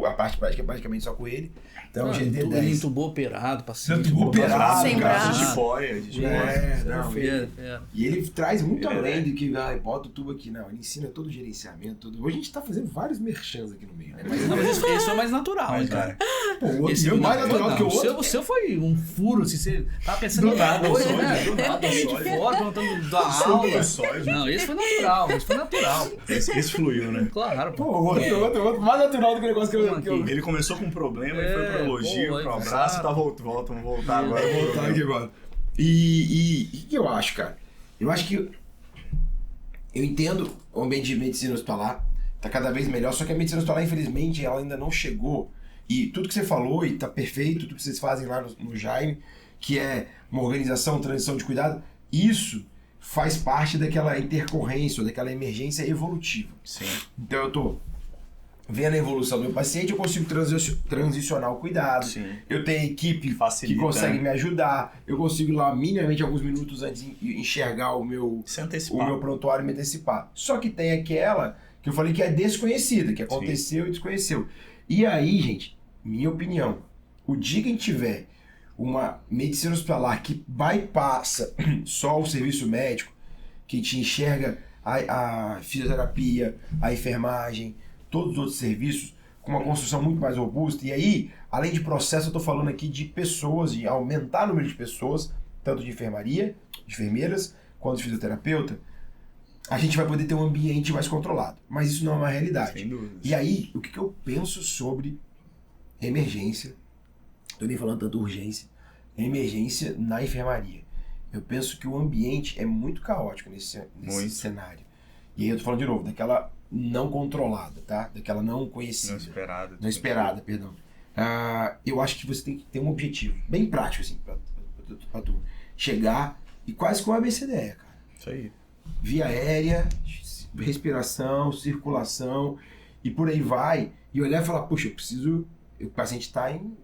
a parte prática é basicamente só com ele. Então, o GD10. Ele entubou operado, paciente. Entubou operado, sem braço. De boia. E ele traz muito além do que, bota o tubo aqui. Não, ele ensina todo o gerenciamento. Hoje a gente tá fazendo vários merchans aqui no meio, né? Não, mas esse foi mais natural, hein, cara. Pô, o outro Esse meu mais natural que o outro. O seu foi um furo, assim, você tava pensando Do nada, coisa, um sonho, né? do nada, Totalmente um sonho. fora, perguntando da aula. Não, esse foi natural. Esse fluiu, né? Claro, Pô, o outro mais natural do que o negócio que eu... Ele começou com um problema e foi pro elogio, pro abraço, tá vamos voltar agora. Vou voltar aqui agora. E o que eu acho, cara? Eu acho que eu entendo o ambiente de medicina hospitalar, tá cada vez melhor, só que a medicina hospitalar, infelizmente, ela ainda não chegou. E tudo que você falou, e tá perfeito, tudo que vocês fazem lá no Jaime, que é uma organização, transição de cuidado, isso faz parte daquela intercorrência, daquela emergência evolutiva. Sim. Então eu tô vendo a evolução do meu paciente, eu consigo transicionar o cuidado. Sim. Eu tenho equipe Facilita, que consegue né? me ajudar. Eu consigo lá, minimamente, alguns minutos antes, enxergar o meu prontuário e me antecipar. Só que tem aquela que eu falei que é desconhecida, que aconteceu e desconheceu. E aí, gente, minha opinião, o dia que a gente tiver uma medicina hospitalar que bypassa só o serviço médico, que te enxerga a fisioterapia, a enfermagem, todos os outros serviços, com uma construção muito mais robusta. E aí, além de processo, eu estou falando aqui de pessoas, de aumentar o número de pessoas, tanto de enfermaria, de enfermeiras, quanto de fisioterapeuta, a gente vai poder ter um ambiente mais controlado. Mas isso não é uma realidade. Sem dúvida. E aí, o que eu penso sobre emergência, estou nem falando tanto urgência, emergência na enfermaria. Eu penso que o ambiente é muito caótico nesse cenário. E aí eu tô falando de novo, daquela não controlada, tá? Daquela não conhecida. Não esperada, perdão. Eu acho que você tem que ter um objetivo, bem prático, assim, pra tu chegar e quase com a ABCDE, cara. Isso aí. Via aérea, respiração, circulação e por aí vai. E olhar e falar, puxa, o paciente está em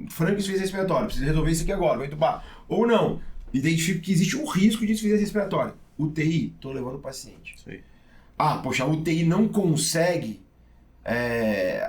franca insuficiência respiratória, preciso resolver isso aqui agora, vou entubar. Ou não, identifico que existe um risco de insuficiência respiratória. UTI, tô levando o paciente. Isso aí. Poxa, a UTI não consegue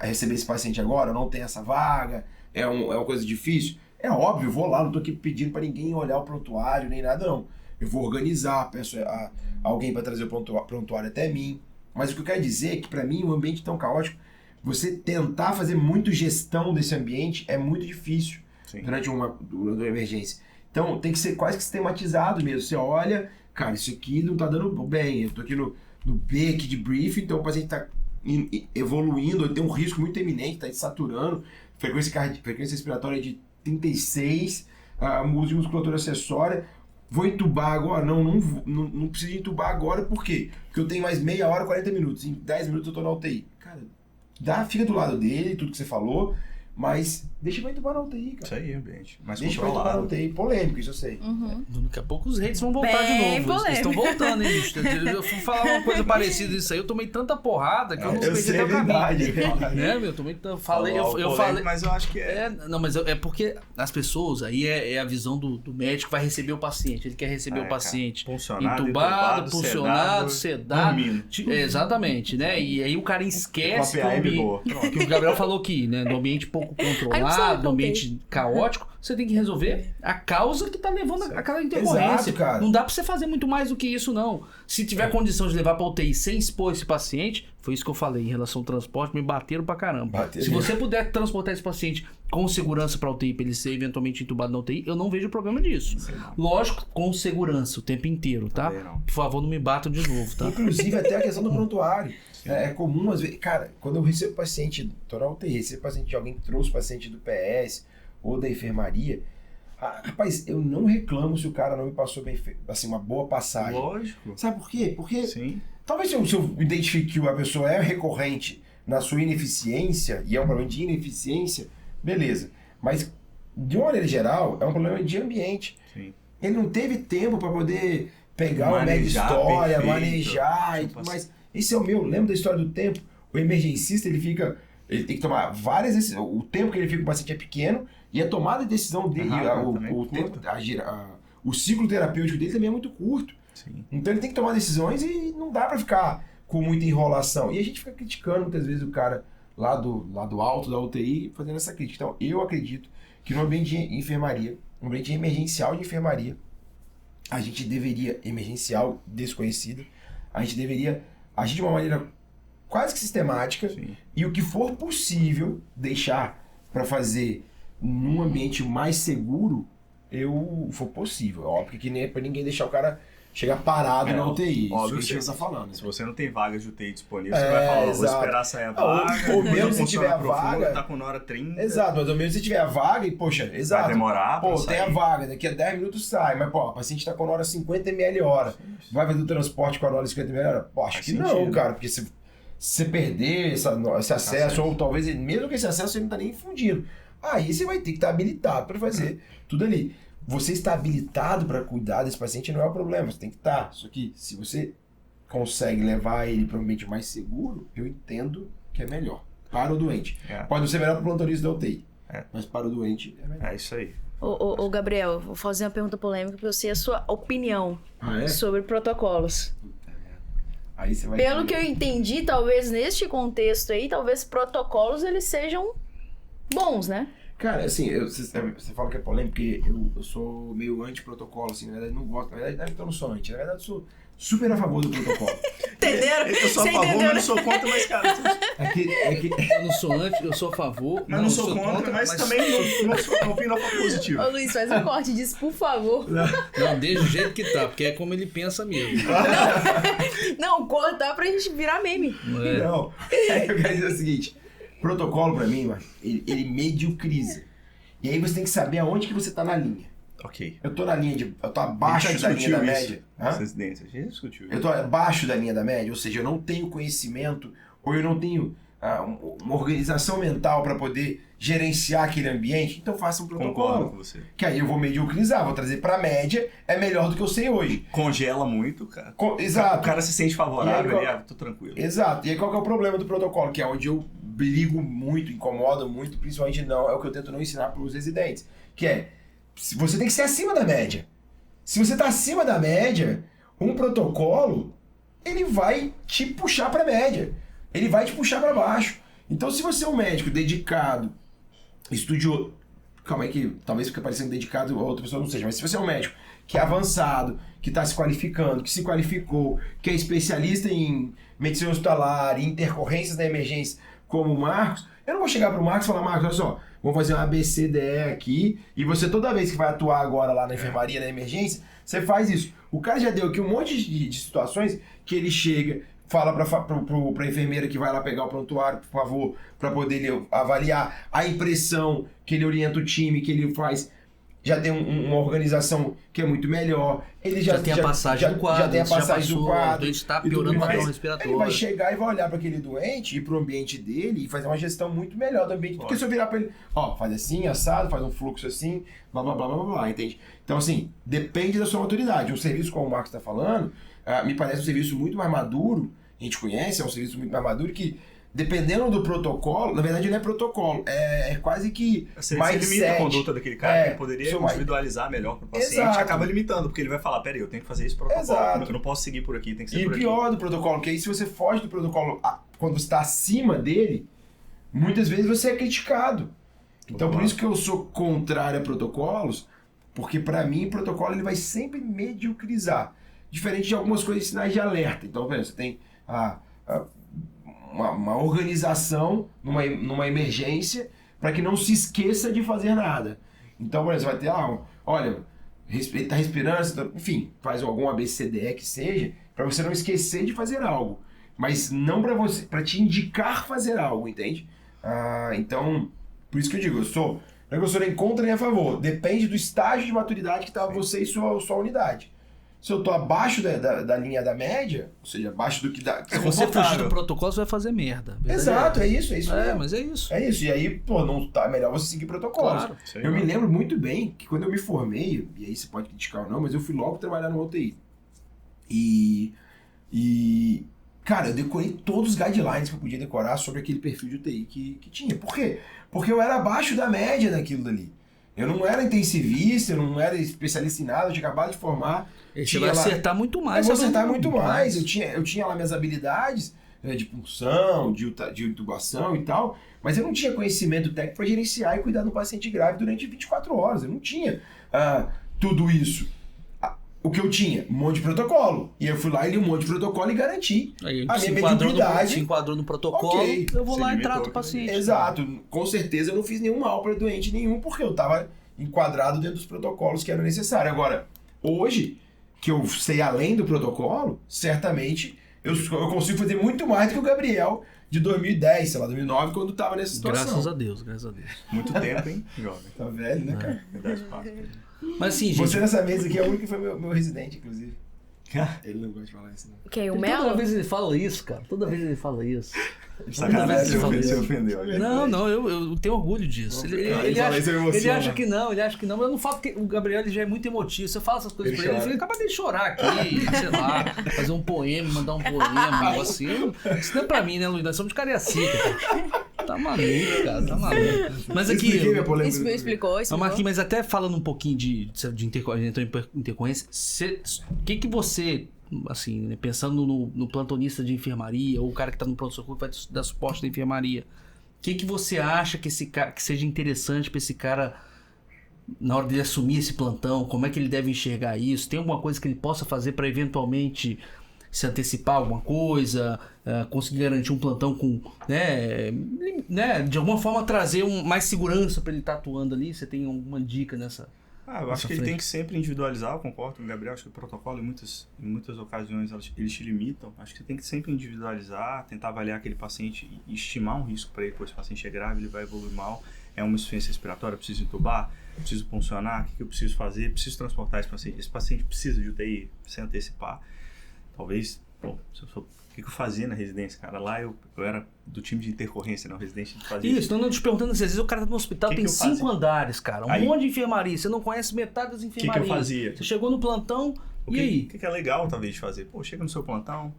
receber esse paciente agora, não tem essa vaga, é uma coisa difícil. É óbvio, eu vou lá, não tô aqui pedindo para ninguém olhar o prontuário, nem nada não. Eu vou organizar, peço a alguém para trazer o prontuário até mim. Mas o que eu quero dizer é que para mim, um ambiente tão caótico, você tentar fazer muito gestão desse ambiente é muito difícil. Sim. Durante uma emergência. Então tem que ser quase que sistematizado mesmo. Você olha, cara, isso aqui não tá dando bem, eu tô aqui no B aqui de briefing, então o paciente tá evoluindo, ele tem um risco muito eminente, tá saturando, frequência respiratória de 36, uso de musculatura acessória. Vou entubar agora? Não preciso entubar agora, por quê? Porque eu tenho mais meia hora, 40 minutos. Em 10 minutos eu tô na UTI. Cara, fica do lado dele, tudo que você falou, mas deixa eu entubar na UTI, cara. Isso aí, ambiente. Mas deixa eu entubar na UTI. Polêmico, isso eu sei. Uhum. Daqui a pouco os hates vão voltar de novo. Eles estão voltando, hein, bicho? Eu fui falar uma coisa parecida disso aí. Eu tomei tanta porrada que eu não perdi até o caminho. Né, meu? Eu tomei falei, eu falei. Mas eu acho que não, mas é porque as pessoas, aí é a visão do médico que vai receber o paciente. Ele quer receber o paciente entubado, pulsionado, sedado. Exatamente, né? E aí o cara esquece que o Gabriel falou aqui, né? Do ambiente pouco controlado, do ambiente caótico. você tem que resolver a causa que tá levando aquela intercorrência. Exato, cara. Não dá pra você fazer muito mais do que isso, não. Se tiver condição de levar pra UTI sem expor esse paciente, foi isso que eu falei em relação ao transporte, me bateram pra caramba. Se você puder transportar esse paciente com segurança pra UTI, pra ele ser eventualmente entubado na UTI, eu não vejo problema disso. Lógico, com segurança o tempo inteiro, tá? Por favor, não me batam de novo, tá? Inclusive até a questão do prontuário. É comum, às vezes, cara, quando eu recebo paciente, tô na UTI, recebo paciente de alguém que trouxe paciente do PS ou da enfermaria, rapaz, eu não reclamo se o cara não me passou bem, assim, uma boa passagem. Lógico. Sabe por quê? Porque Sim. talvez se eu identifique que a pessoa é recorrente na sua ineficiência, e é um problema de ineficiência, beleza. Mas, de uma maneira geral, é um problema de ambiente. Sim. Ele não teve tempo para poder pegar uma mega Manejar história, perfeito. manejar, mas esse é o meu, lembra da história do tempo? O emergencista, ele tem que tomar várias decisões, o tempo que ele fica com o paciente é pequeno, e a tomada de decisão dele, o ciclo terapêutico dele também é muito curto. Sim. Então ele tem que tomar decisões e não dá para ficar com muita enrolação. E a gente fica criticando muitas vezes o cara lá do alto da UTI fazendo essa crítica. Então eu acredito que no ambiente de enfermaria, no ambiente emergencial de enfermaria, a gente deveria, emergencial desconhecida, a gente deveria agir de uma maneira quase que sistemática. Sim. E o que for possível deixar para fazer num ambiente mais seguro, for possível. Óbvio que nem é para ninguém deixar o cara chegar parado na UTI. Óbvio isso que a gente tá falando. Se você não tem vagas de UTI disponível, você vai falar, vou esperar sair a vaga. Ou mesmo se tiver a vaga, tá com na hora 30. Exato, mas ao menos se tiver a vaga e, poxa, exato. Vai demorar pra tem sair. a vaga, daqui a 10 minutos sai, mas, pô, o paciente tá com a hora 50 ml hora. Vai fazer o transporte com a hora 50 ml hora? Pô, acho Faz que sentido. não, cara, porque se você perder esse acesso, ou talvez, mesmo que esse acesso você não tá nem infundindo, aí você vai ter que estar habilitado para fazer tudo ali. Você está habilitado para cuidar desse paciente não é o problema, você tem que estar. Só que se você consegue levar ele para um ambiente mais seguro, eu entendo que é melhor para o doente. Pode não ser melhor para o plantonista da UTI, mas para o doente é melhor. É isso aí. Ô Gabriel, vou fazer uma pergunta polêmica para você, a sua opinião Ah, é? sobre protocolos. Aí você vai Pelo que eu entendi, talvez neste contexto aí, talvez protocolos eles sejam bons, né? Cara, assim, você fala que é polêmico, porque eu sou meio anti-protocolo, assim, na verdade não gosto, na verdade eu não sou anti, na verdade eu sou super a favor do protocolo. Entenderam? Eu sou a Você favor, entendeu, mas né? não sou contra, mas, cara... Eu não sou anti, eu sou a favor. Mas não sou contra, mas também não sou opinião positiva. Ô Luiz, faz um corte disso, por favor. Não, deixa o jeito que tá, porque é como ele pensa mesmo. Não, cortar pra gente virar meme. Não, eu quero dizer o seguinte, protocolo pra mim, mano, ele mediocriza. E aí você tem que saber aonde que você tá na linha. Ok. Eu tô abaixo da linha da média. A gente discutiu isso. Eu tô abaixo da linha da média, ou seja, eu não tenho conhecimento, ou eu não tenho uma organização mental para poder gerenciar aquele ambiente, então faça um Concordo protocolo. com você. Que aí eu vou mediocrizar, vou trazer pra média, é melhor do que eu sei hoje. Congela muito, cara. Exato. O cara se sente favorável E aí, tô tranquilo. Exato. E aí qual que é o problema do protocolo? Que é onde eu brigo muito, incomodo muito, principalmente é o que eu tento não ensinar para os residentes. Que é, você tem que ser acima da média. Se você está acima da média, um protocolo, ele vai te puxar para a média. Ele vai te puxar para baixo. Então se você é um médico dedicado, estudioso... Calma aí que talvez fique parecendo dedicado a outra pessoa não seja, mas se você é um médico que é avançado, que está se qualificando, que se qualificou, que é especialista em medicina hospitalar, em intercorrências da emergência, como o Marcos, eu não vou chegar pro Marcos e falar, Marcos, olha só, vamos fazer um ABCDE aqui, e você toda vez que vai atuar agora lá na enfermaria, na emergência, você faz isso. O cara já deu aqui um monte de situações que ele chega, fala pra enfermeira que vai lá pegar o prontuário, por favor, para poder ele avaliar a impressão, que ele orienta o time, que ele faz... Já tem uma organização que é muito melhor. Ele já tem a passagem do quadro. Já tem a passagem do quadro. O doente está piorando o padrão respiratório. Ele vai chegar e vai olhar para aquele doente, ir pro ambiente dele e fazer uma gestão muito melhor do ambiente. Porque se eu virar para ele, ó, faz assim, assado, faz um fluxo assim, blá, blá, blá, blá, blá, entende? Então, assim, depende da sua maturidade. Um serviço como o Marcos está falando, me parece um serviço muito mais maduro. A gente conhece, é um serviço muito mais maduro que... Dependendo do protocolo, na verdade não é protocolo, é quase que Você mindset. limita a conduta daquele cara, que ele poderia mais- individualizar melhor para o paciente, Exato. acaba limitando, porque ele vai falar, peraí, eu tenho que fazer esse protocolo, Exato. eu não posso seguir por aqui, tem que ser E por o aqui. pior do protocolo, que aí se você foge do protocolo quando você está acima dele, muitas vezes você é criticado. Então, por isso que eu sou contrário a protocolos, porque para mim, o protocolo ele vai sempre mediocrizar. Diferente de algumas coisas de sinais de alerta. Então, por exemplo, você tem uma organização numa emergência para que não se esqueça de fazer nada. Então, por exemplo, você vai ter olha, tá respirando, enfim, faz algum ABCDE que seja, para você não esquecer de fazer algo. Mas não para te indicar fazer algo, entende? Então, por isso que eu digo, não é que eu sou nem contra nem a favor. Depende do estágio de maturidade que tá você e sua unidade. Se eu tô abaixo da linha da média, ou seja, abaixo do que dá... Se você fugir do protocolo, você vai fazer merda. Exato, é isso. Mas é isso. É isso, e aí, não tá melhor você seguir protocolos. Claro. Eu me lembro muito bem que quando eu me formei, e aí você pode criticar ou não, mas eu fui logo trabalhar no UTI. Cara, eu decorei todos os guidelines que eu podia decorar sobre aquele perfil de UTI que tinha. Por quê? Porque eu era abaixo da média daquilo dali. Eu não era intensivista, eu não era especialista em nada, eu tinha acabado de formar. Você vai acertar muito mais. Eu vou acertar muito mais. Eu tinha lá minhas habilidades de punção, de intubação e tal, mas eu não tinha conhecimento técnico para gerenciar e cuidar do paciente grave durante 24 horas. Eu não tinha tudo isso. O que eu tinha? Um monte de protocolo. E eu fui lá e li um monte de protocolo e garanti aí, a minha mediocridade. Se enquadrou no protocolo, okay. Eu vou lá e trato o paciente. Exato. Com certeza eu não fiz nenhum mal para doente nenhum, porque eu estava enquadrado dentro dos protocolos que eram necessários. Agora, hoje, que eu sei além do protocolo, certamente eu consigo fazer muito mais do que o Gabriel de 2010, sei lá, 2009, quando estava nessa situação. Graças a Deus. Muito tempo, hein, jovem? Tá velho, né, cara? Mas assim, gente... Você nessa mesa aqui é o único que foi meu residente, inclusive. Ele não gosta de falar isso, não. Quem? O Melo? Toda vez ele fala isso, cara. Toda vez ele fala isso. Sacanagem, você ofendeu. Não, eu tenho orgulho disso. Ele acha que não, mas eu não falo que o Gabriel ele já é muito emotivo. Você fala essas coisas pra ele, ele acaba de chorar aqui, sei lá, fazer um poema, mandar um poema, um negocinho. Isso não é pra mim, né, Luiz? Nós somos de Cariacica, cara. Tá maluco, cara, tá maluco. Mas aqui... Explicou. Mas até falando um pouquinho de intercorrência, o que você... assim, né, pensando no plantonista de enfermaria ou o cara que tá no pronto-socorro que vai dar suporte da enfermaria, o que você acha que seja interessante para esse cara na hora de assumir esse plantão? Como é que ele deve enxergar isso? Tem alguma coisa que ele possa fazer para eventualmente se antecipar alguma coisa, conseguir garantir um plantão com, né, de alguma forma trazer mais segurança para ele estar atuando ali? Você tem alguma dica nessa? Eu acho que ele tem que sempre individualizar, eu concordo com o Gabriel, acho que o protocolo em muitas ocasiões eles te limitam, acho que você tem que sempre individualizar, tentar avaliar aquele paciente e estimar um risco para ele, pois o paciente é grave, ele vai evoluir mal, é uma insuficiência respiratória, preciso entubar, preciso puncionar, o que eu preciso fazer, preciso transportar esse paciente precisa de UTI, sem antecipar, talvez, o que eu fazia na residência, cara? Lá eu era do time de intercorrência, não, residente de fazia. Isso, não te perguntando, às vezes o cara tá no hospital, tem 5 andares, cara, um monte de enfermaria, você não conhece metade das enfermarias. O que eu fazia? Você chegou no plantão, e aí? O que é legal, talvez, de fazer? Chega no seu plantão,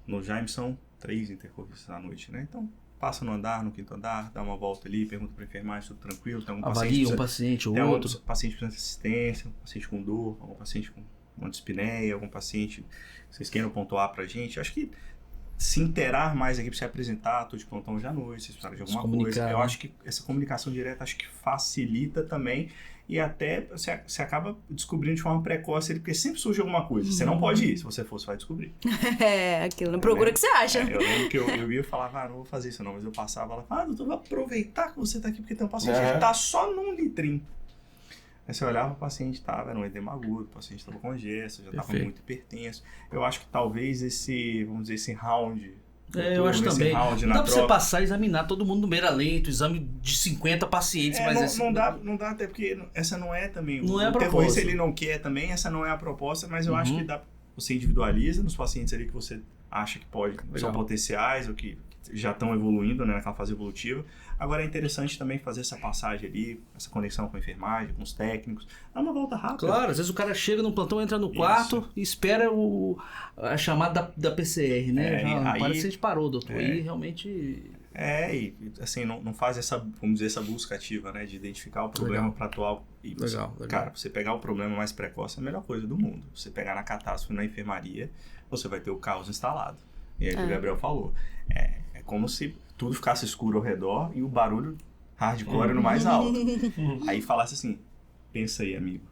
no Jaime são 3 intercorrências à noite, né? Então, passa no 5º andar, dá uma volta ali, pergunta pra enfermagem, tudo tranquilo, tem algum avalia um paciente ou outro. Tem um paciente precisando de assistência, um paciente com dor, algum paciente com uma dispneia, algum paciente que vocês queiram pontuar pra gente. Acho que se interar mais aqui para se apresentar, tô de plantão hoje à noite, vocês precisaram de alguma coisa. Eu acho que essa comunicação direta acho que facilita também e até você acaba descobrindo de forma precoce, porque sempre surge alguma coisa. Você não pode ir, se você for, você vai descobrir. Aquilo, não procura o que você acha. Eu lembro que eu ia e falava, não vou fazer isso não, mas eu passava lá, doutor, vou aproveitar que você tá aqui, porque tem um paciente que tá só num litrinho. Aí você olhava, o paciente estava no edema agudo, o paciente estava com gesto, já estava muito hipertenso. Eu acho que talvez esse round... eu acho também. Não dá pra você passar e examinar todo mundo no beira-leito, exame de 50 pacientes. Mas não dá até porque essa não é também... Não é a proposta. Ele não quer também, essa não é a proposta, mas eu acho que dá, você individualiza nos pacientes ali que você acha que são potenciais ou que já estão evoluindo, né, naquela fase evolutiva. Agora é interessante também fazer essa passagem ali, essa conexão com a enfermagem, com os técnicos, dá uma volta rápida. Claro, às vezes o cara chega no plantão, entra no quarto e espera a chamada da PCR, né? Aí, parece que a gente parou, doutor, aí realmente... e assim, não faz essa, vamos dizer, essa busca ativa, né, de identificar o problema para atuar. E legal. Cara, você pegar o problema mais precoce é a melhor coisa do mundo. Você pegar na catástrofe na enfermaria, você vai ter o caos instalado. E aí o que o Gabriel falou, é como se tudo ficasse escuro ao redor e o barulho hardcore no mais alto. Aí falasse assim, pensa aí, amigo.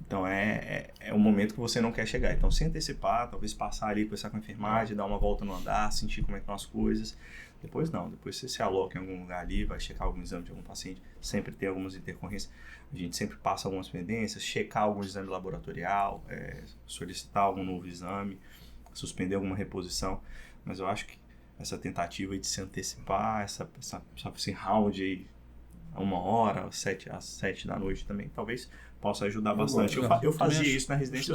Então é um momento que você não quer chegar. Então se antecipar, talvez passar ali, conversar com a enfermagem, dar uma volta no andar, sentir como é que estão as coisas. Depois não, depois você se aloca em algum lugar ali, vai checar algum exame de algum paciente, sempre tem algumas intercorrências. A gente sempre passa algumas pendências, checar algum exame laboratorial, solicitar algum novo exame, suspender alguma reposição. Mas eu acho que essa tentativa aí de se antecipar, esse round aí, a 1h, às 7 da noite também, talvez possa ajudar bastante. Eu fazia isso na residência,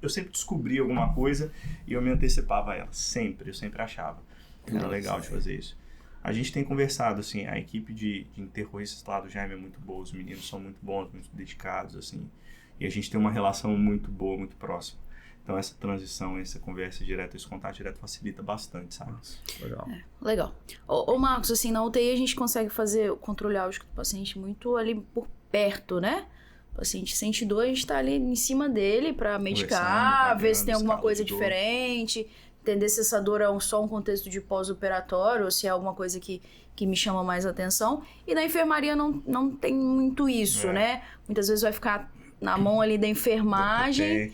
eu sempre descobria alguma coisa e eu me antecipava a ela, eu sempre achava. Era legal de fazer isso. A gente tem conversado, assim, a equipe de intercorristas lá do Jaime é muito boa, os meninos são muito bons, muito dedicados, assim, e a gente tem uma relação muito boa, muito próxima. Então essa transição, essa conversa direta, esse contato direto facilita bastante, sabe? Legal. Legal. Ô Marcos, assim, na UTI a gente consegue fazer o controle álgico do paciente muito ali por perto, né? O paciente sente dor, a gente tá ali em cima dele pra medicar, ver se tem alguma coisa diferente, entender se essa dor é só um contexto de pós-operatório ou se é alguma coisa que me chama mais atenção. E na enfermaria não tem muito isso, né? Muitas vezes vai ficar na mão ali da enfermagem,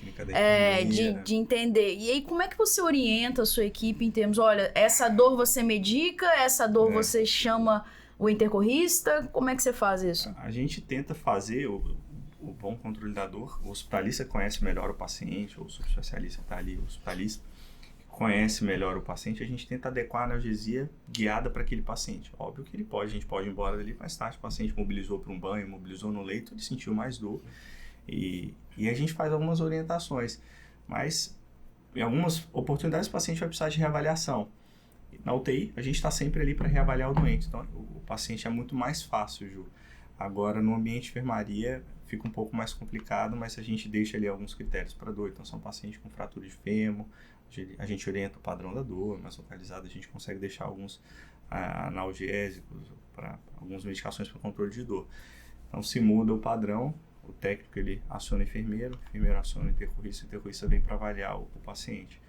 de entender. E aí, como é que você orienta a sua equipe em termos, olha, essa dor você medica, essa dor você chama o intercorrista? Como é que você faz isso? A gente tenta fazer o bom controle da dor. O hospitalista conhece melhor o paciente, ou o subespecialista que está ali, o hospitalista conhece melhor o paciente, a gente tenta adequar a analgesia guiada para aquele paciente. Óbvio que a gente pode ir embora dali mais tarde, o paciente mobilizou para um banho, mobilizou no leito, ele sentiu mais dor. E a gente faz algumas orientações, mas em algumas oportunidades o paciente vai precisar de reavaliação. Na UTI, a gente está sempre ali para reavaliar o doente, então o paciente é muito mais fácil, Ju. Agora, no ambiente de enfermaria, fica um pouco mais complicado, mas a gente deixa ali alguns critérios para dor. Então, são pacientes com fratura de fêmur, a gente orienta o padrão da dor, mais localizado, a gente consegue deixar alguns analgésicos, algumas medicações para controle de dor. Então, se muda o padrão, o técnico ele aciona o enfermeiro aciona o intercorrista vem para avaliar o paciente.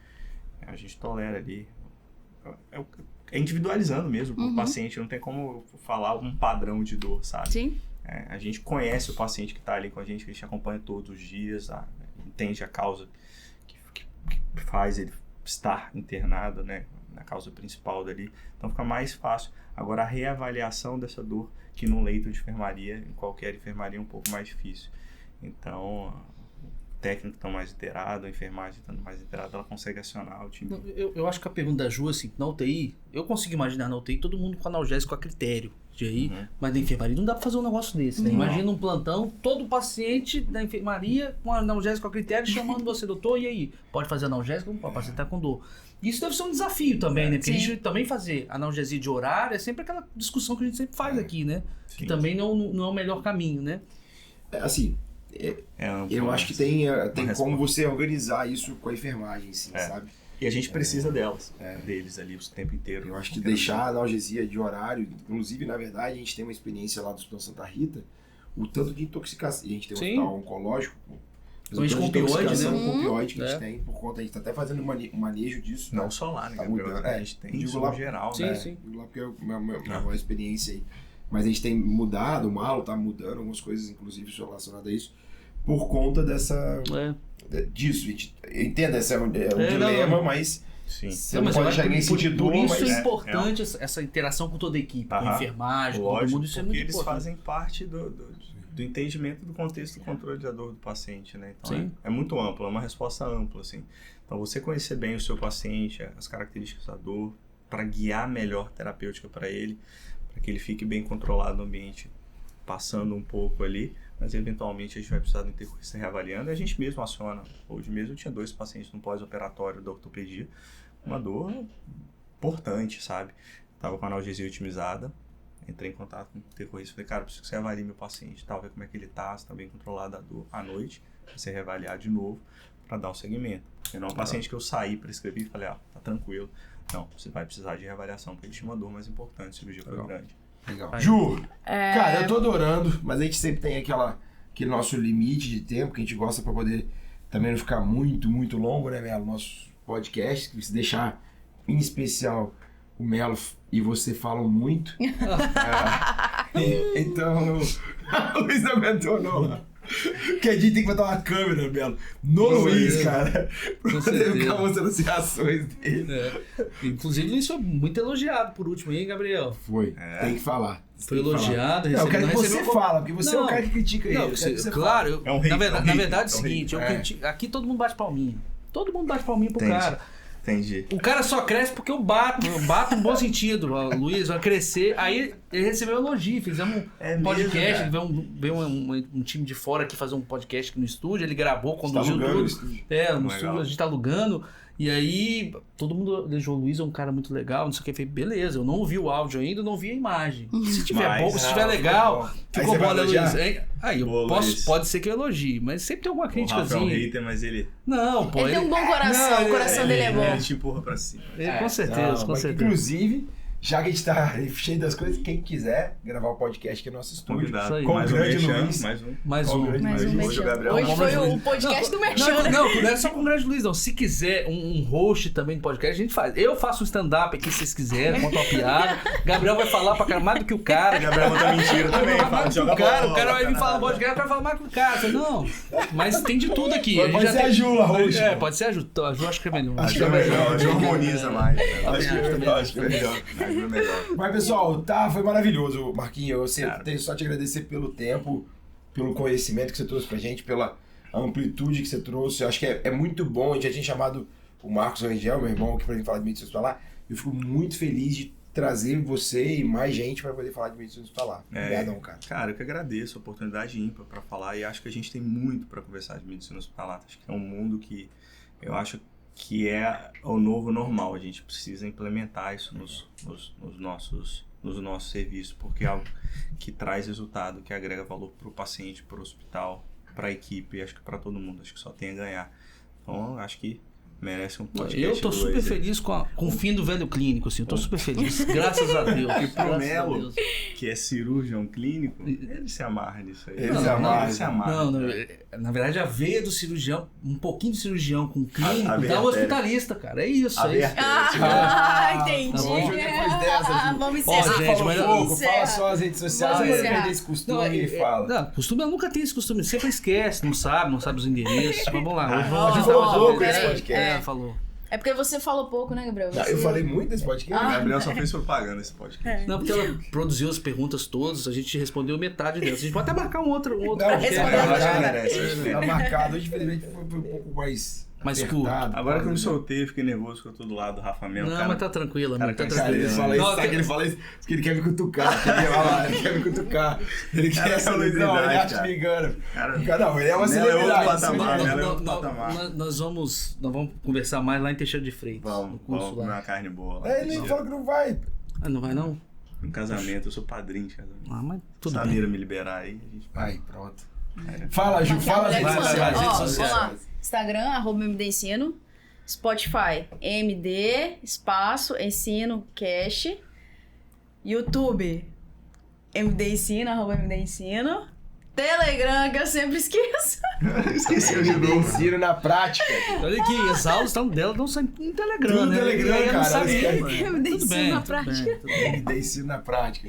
A gente tolera ali, é individualizando mesmo o paciente, não tem como falar um padrão de dor, sabe? Sim. A gente conhece o paciente que está ali com a gente acompanha todos os dias, entende a causa que faz ele estar internado, né, na causa principal dali, então fica mais fácil. Agora a reavaliação dessa dor, que num leito de enfermaria, em qualquer enfermaria é um pouco mais difícil. Então, o técnico está mais inteirado, a enfermagem estando mais inteirada, ela consegue acionar o time. Eu acho que a pergunta da Ju, assim, na UTI, eu consigo imaginar na UTI todo mundo com analgésico a critério de aí, mas na enfermaria não dá pra fazer um negócio desse, né? Imagina um plantão, todo paciente da enfermaria com analgésico a critério chamando você, doutor, e aí? Pode fazer analgésico? O paciente tá com dor. Isso deve ser um desafio também, né? Porque a gente também fazer analgesia de horário é sempre aquela discussão que a gente sempre faz aqui, né? Sim. Que também não é o melhor caminho, né? Assim, eu acho que tem como você organizar isso com a enfermagem, sim, sabe? E a gente precisa deles ali o tempo inteiro. Eu acho que deixar a analgesia de horário, inclusive, na verdade, a gente tem uma experiência lá do Hospital Santa Rita, o tanto de intoxicação, a gente tem um hospital oncológico, o tanto de intoxicação com opioide que a gente tem, por conta, a gente tá até fazendo um manejo disso. Não só lá, né? Tá mudando. A gente tem isso no geral, né? Sim. Digo lá porque é uma experiência aí. Mas a gente tem mudado, o Malo tá mudando algumas coisas, inclusive, relacionadas a isso, por conta disso. Entenda, esse é um dilema, mas você não pode chegar em sentir dor. Por isso é importante essa interação com toda a equipe, com a enfermagem, com todo mundo, isso é muito importante. Eles fazem parte do entendimento do contexto do controle da dor do paciente, né? Então é muito amplo, é uma resposta ampla, assim. Então você conhecer bem o seu paciente, as características da dor, para guiar melhor terapêutica para ele, para que ele fique bem controlado no ambiente, passando um pouco ali, mas eventualmente a gente vai precisar do intercorrista reavaliando, e a gente mesmo aciona. Hoje mesmo eu tinha 2 pacientes no pós-operatório da ortopedia, uma dor importante, sabe? Tava com a analgesia otimizada, entrei em contato com o intercorrista, falei, cara, preciso que você avalie meu paciente, ver como é que ele tá, se tá bem controlado a dor à noite, você reavaliar de novo para dar o segmento. Porque não é um paciente que eu saí, prescrevi e falei, tá tranquilo. Não, você vai precisar de reavaliação, porque ele tinha uma dor mais importante, a cirurgia foi grande. Legal. Ju, cara, eu tô adorando, mas a gente sempre tem aquele nosso limite de tempo que a gente gosta pra poder também não ficar muito, muito longo, né, Melo? Nosso podcast, que se deixar, em especial, o Melo e você falam muito. Então, a Luiz não aguentou não lá. Porque a gente tem que botar uma câmera, Belo, no Luiz, cara, pra poder ficar mostrando as reações dele. Inclusive, o Luiz foi muito elogiado por último, hein, Gabriel? Foi, tem que falar. Foi elogiado, eu quero que você fala, porque você é o cara que critica ele. Claro, é um hate, na verdade é o seguinte, aqui todo mundo bate palminha. Todo mundo bate palminha pro cara. Entendi. O cara só cresce porque eu bato no bom sentido. O Luiz vai crescer. Aí ele recebeu um elogio. Fizemos um podcast. Veio um time de fora aqui fazer um podcast aqui no estúdio. Ele gravou, conduziu tudo. No estúdio a gente tá alugando. E aí todo mundo elogiou o Luiz, é um cara muito legal, não sei o que. Eu falei, beleza, eu não ouvi o áudio ainda, não ouvi a imagem. Se tiver bom, se tiver legal, ficou bom, né, Luiz? Aí eu pode ser que eu elogie, mas sempre tem alguma crítica. O Rafa é um hater, mas ele... Não, pô. Ele tem um bom coração, o coração dele é bom. Ele te empurra pra cima. Com certeza, com certeza. Inclusive, já que a gente tá cheio das coisas, quem quiser gravar o podcast aqui no nosso estúdio, com o grande Luiz. Mais um. Hoje foi o podcast do Merchan. Não é só com o grande Luiz, não. Se quiser um host também do podcast, a gente faz. Eu faço um stand-up aqui, se vocês quiserem, conta uma piada. Gabriel vai falar pra cara mais do que o cara. Gabriel conta mentira também. O cara vai vir falar um podcast, o cara vai falar mais do que o cara. Não, mas tem de tudo aqui. Pode ser a Ju, a host. Pode ser a Ju. A Ju acho que é melhor. Acho que é melhor. A Ju harmoniza mais. Acho que é melhor. Mas, pessoal, foi maravilhoso, Marquinhos. Eu tenho só te agradecer pelo tempo, pelo conhecimento que você trouxe pra gente, pela amplitude que você trouxe. Eu acho que é muito bom. A gente já tinha chamado o Marcos Rangel, meu irmão, aqui pra gente falar de medicina hospitalar. Eu fico muito feliz de trazer você e mais gente pra poder falar de medicina hospitalar. Obrigadão, cara. Cara, eu que agradeço a oportunidade ímpar pra falar e acho que a gente tem muito pra conversar de medicina hospitalar. Acho que é um mundo que eu acho que é o novo normal. A gente precisa implementar isso nos nossos serviços, porque é algo que traz resultado, que agrega valor para o paciente, para o hospital, para a equipe, acho que para todo mundo, acho que só tem a ganhar. Então, acho que merece um podcast. Eu tô super feliz com o fim do velho clínico, assim, eu tô super feliz, graças a Deus. E pro Melo, que é cirurgião clínico, ele se amarra nisso aí. Ele se amarra. Não, na verdade, a veia do cirurgião, um pouquinho de cirurgião com clínico, dá um hospitalista, cara, é isso. Entendi. Depois dessa, vamos encerrar. Fala só as redes sociais, aí perder esse costume e fala. Não, costume, eu nunca tenho esse costume, sempre esquece, não sabe os endereços, mas vamos lá. A gente falou pouco esse podcast. Falou. É porque você falou pouco, né, Gabriel? Eu falei muito nesse podcast. Gabriel só fez propaganda nesse podcast. Não, porque ela produziu as perguntas todas, a gente respondeu metade delas. A gente pode até marcar um outro podcast. Tá marcado. Hoje, infelizmente, foi um pouco mais curto. Agora que eu me soltei, fiquei nervoso que eu tô do lado do Rafa mesmo. Não, mas tá tranquilo, amigo. Tá tranquilo. Ele fala isso porque ele quer me cutucar. Ele quer me cutucar. Ele quer Luizão, ele acha que me engana. Não, ele é uma celebridade. Nós vamos conversar mais lá em Teixeira de Freitas. Vamos comer uma carne boa. Ele falou que não vai. Não vai não? Um casamento, eu sou padrinho de casamento. Mas tudo Samira bem. me liberar aí, a gente vai. Pronto. Fala, Ju, fala as redes sociais. Vamos lá. Instagram, @MDEnsino. Spotify, MD, Ensino, Cash. YouTube, MD Ensino, @MD Ensino. Telegram, que eu sempre esqueço. Esqueceu de novo. Ensino na prática. Olha aqui, as aulas dela não saem no Telegram, tudo né? Telegram, cara. MD Ensino na prática. MD Ensino na prática.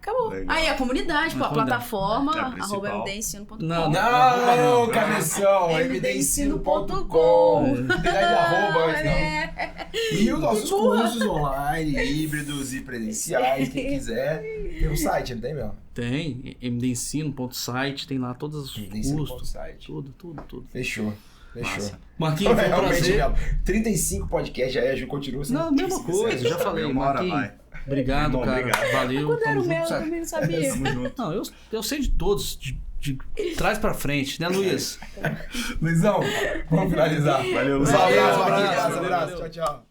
Acabou. Aí a comunidade, a plataforma, @mdensino.com. Não, cabeção, mdensino.com. E os nossos cursos online, híbridos e presenciais, quem quiser. Tem um site, não tem, meu? Tem, mdensino.site, tem lá todos os cursos. Tudo. Fechou. Marquinhos, foi um prazer. 35 podcasts, aí a Ju continua. Não, mesma coisa, já falei. Marquinhos, obrigado, cara. Obrigado. Valeu. Quando era o meu, eu também não sabia. Não, eu sei de todos, de trás pra frente, né, Luiz? Luizão, vamos finalizar. Valeu, Luiz. Abraço. Tchau.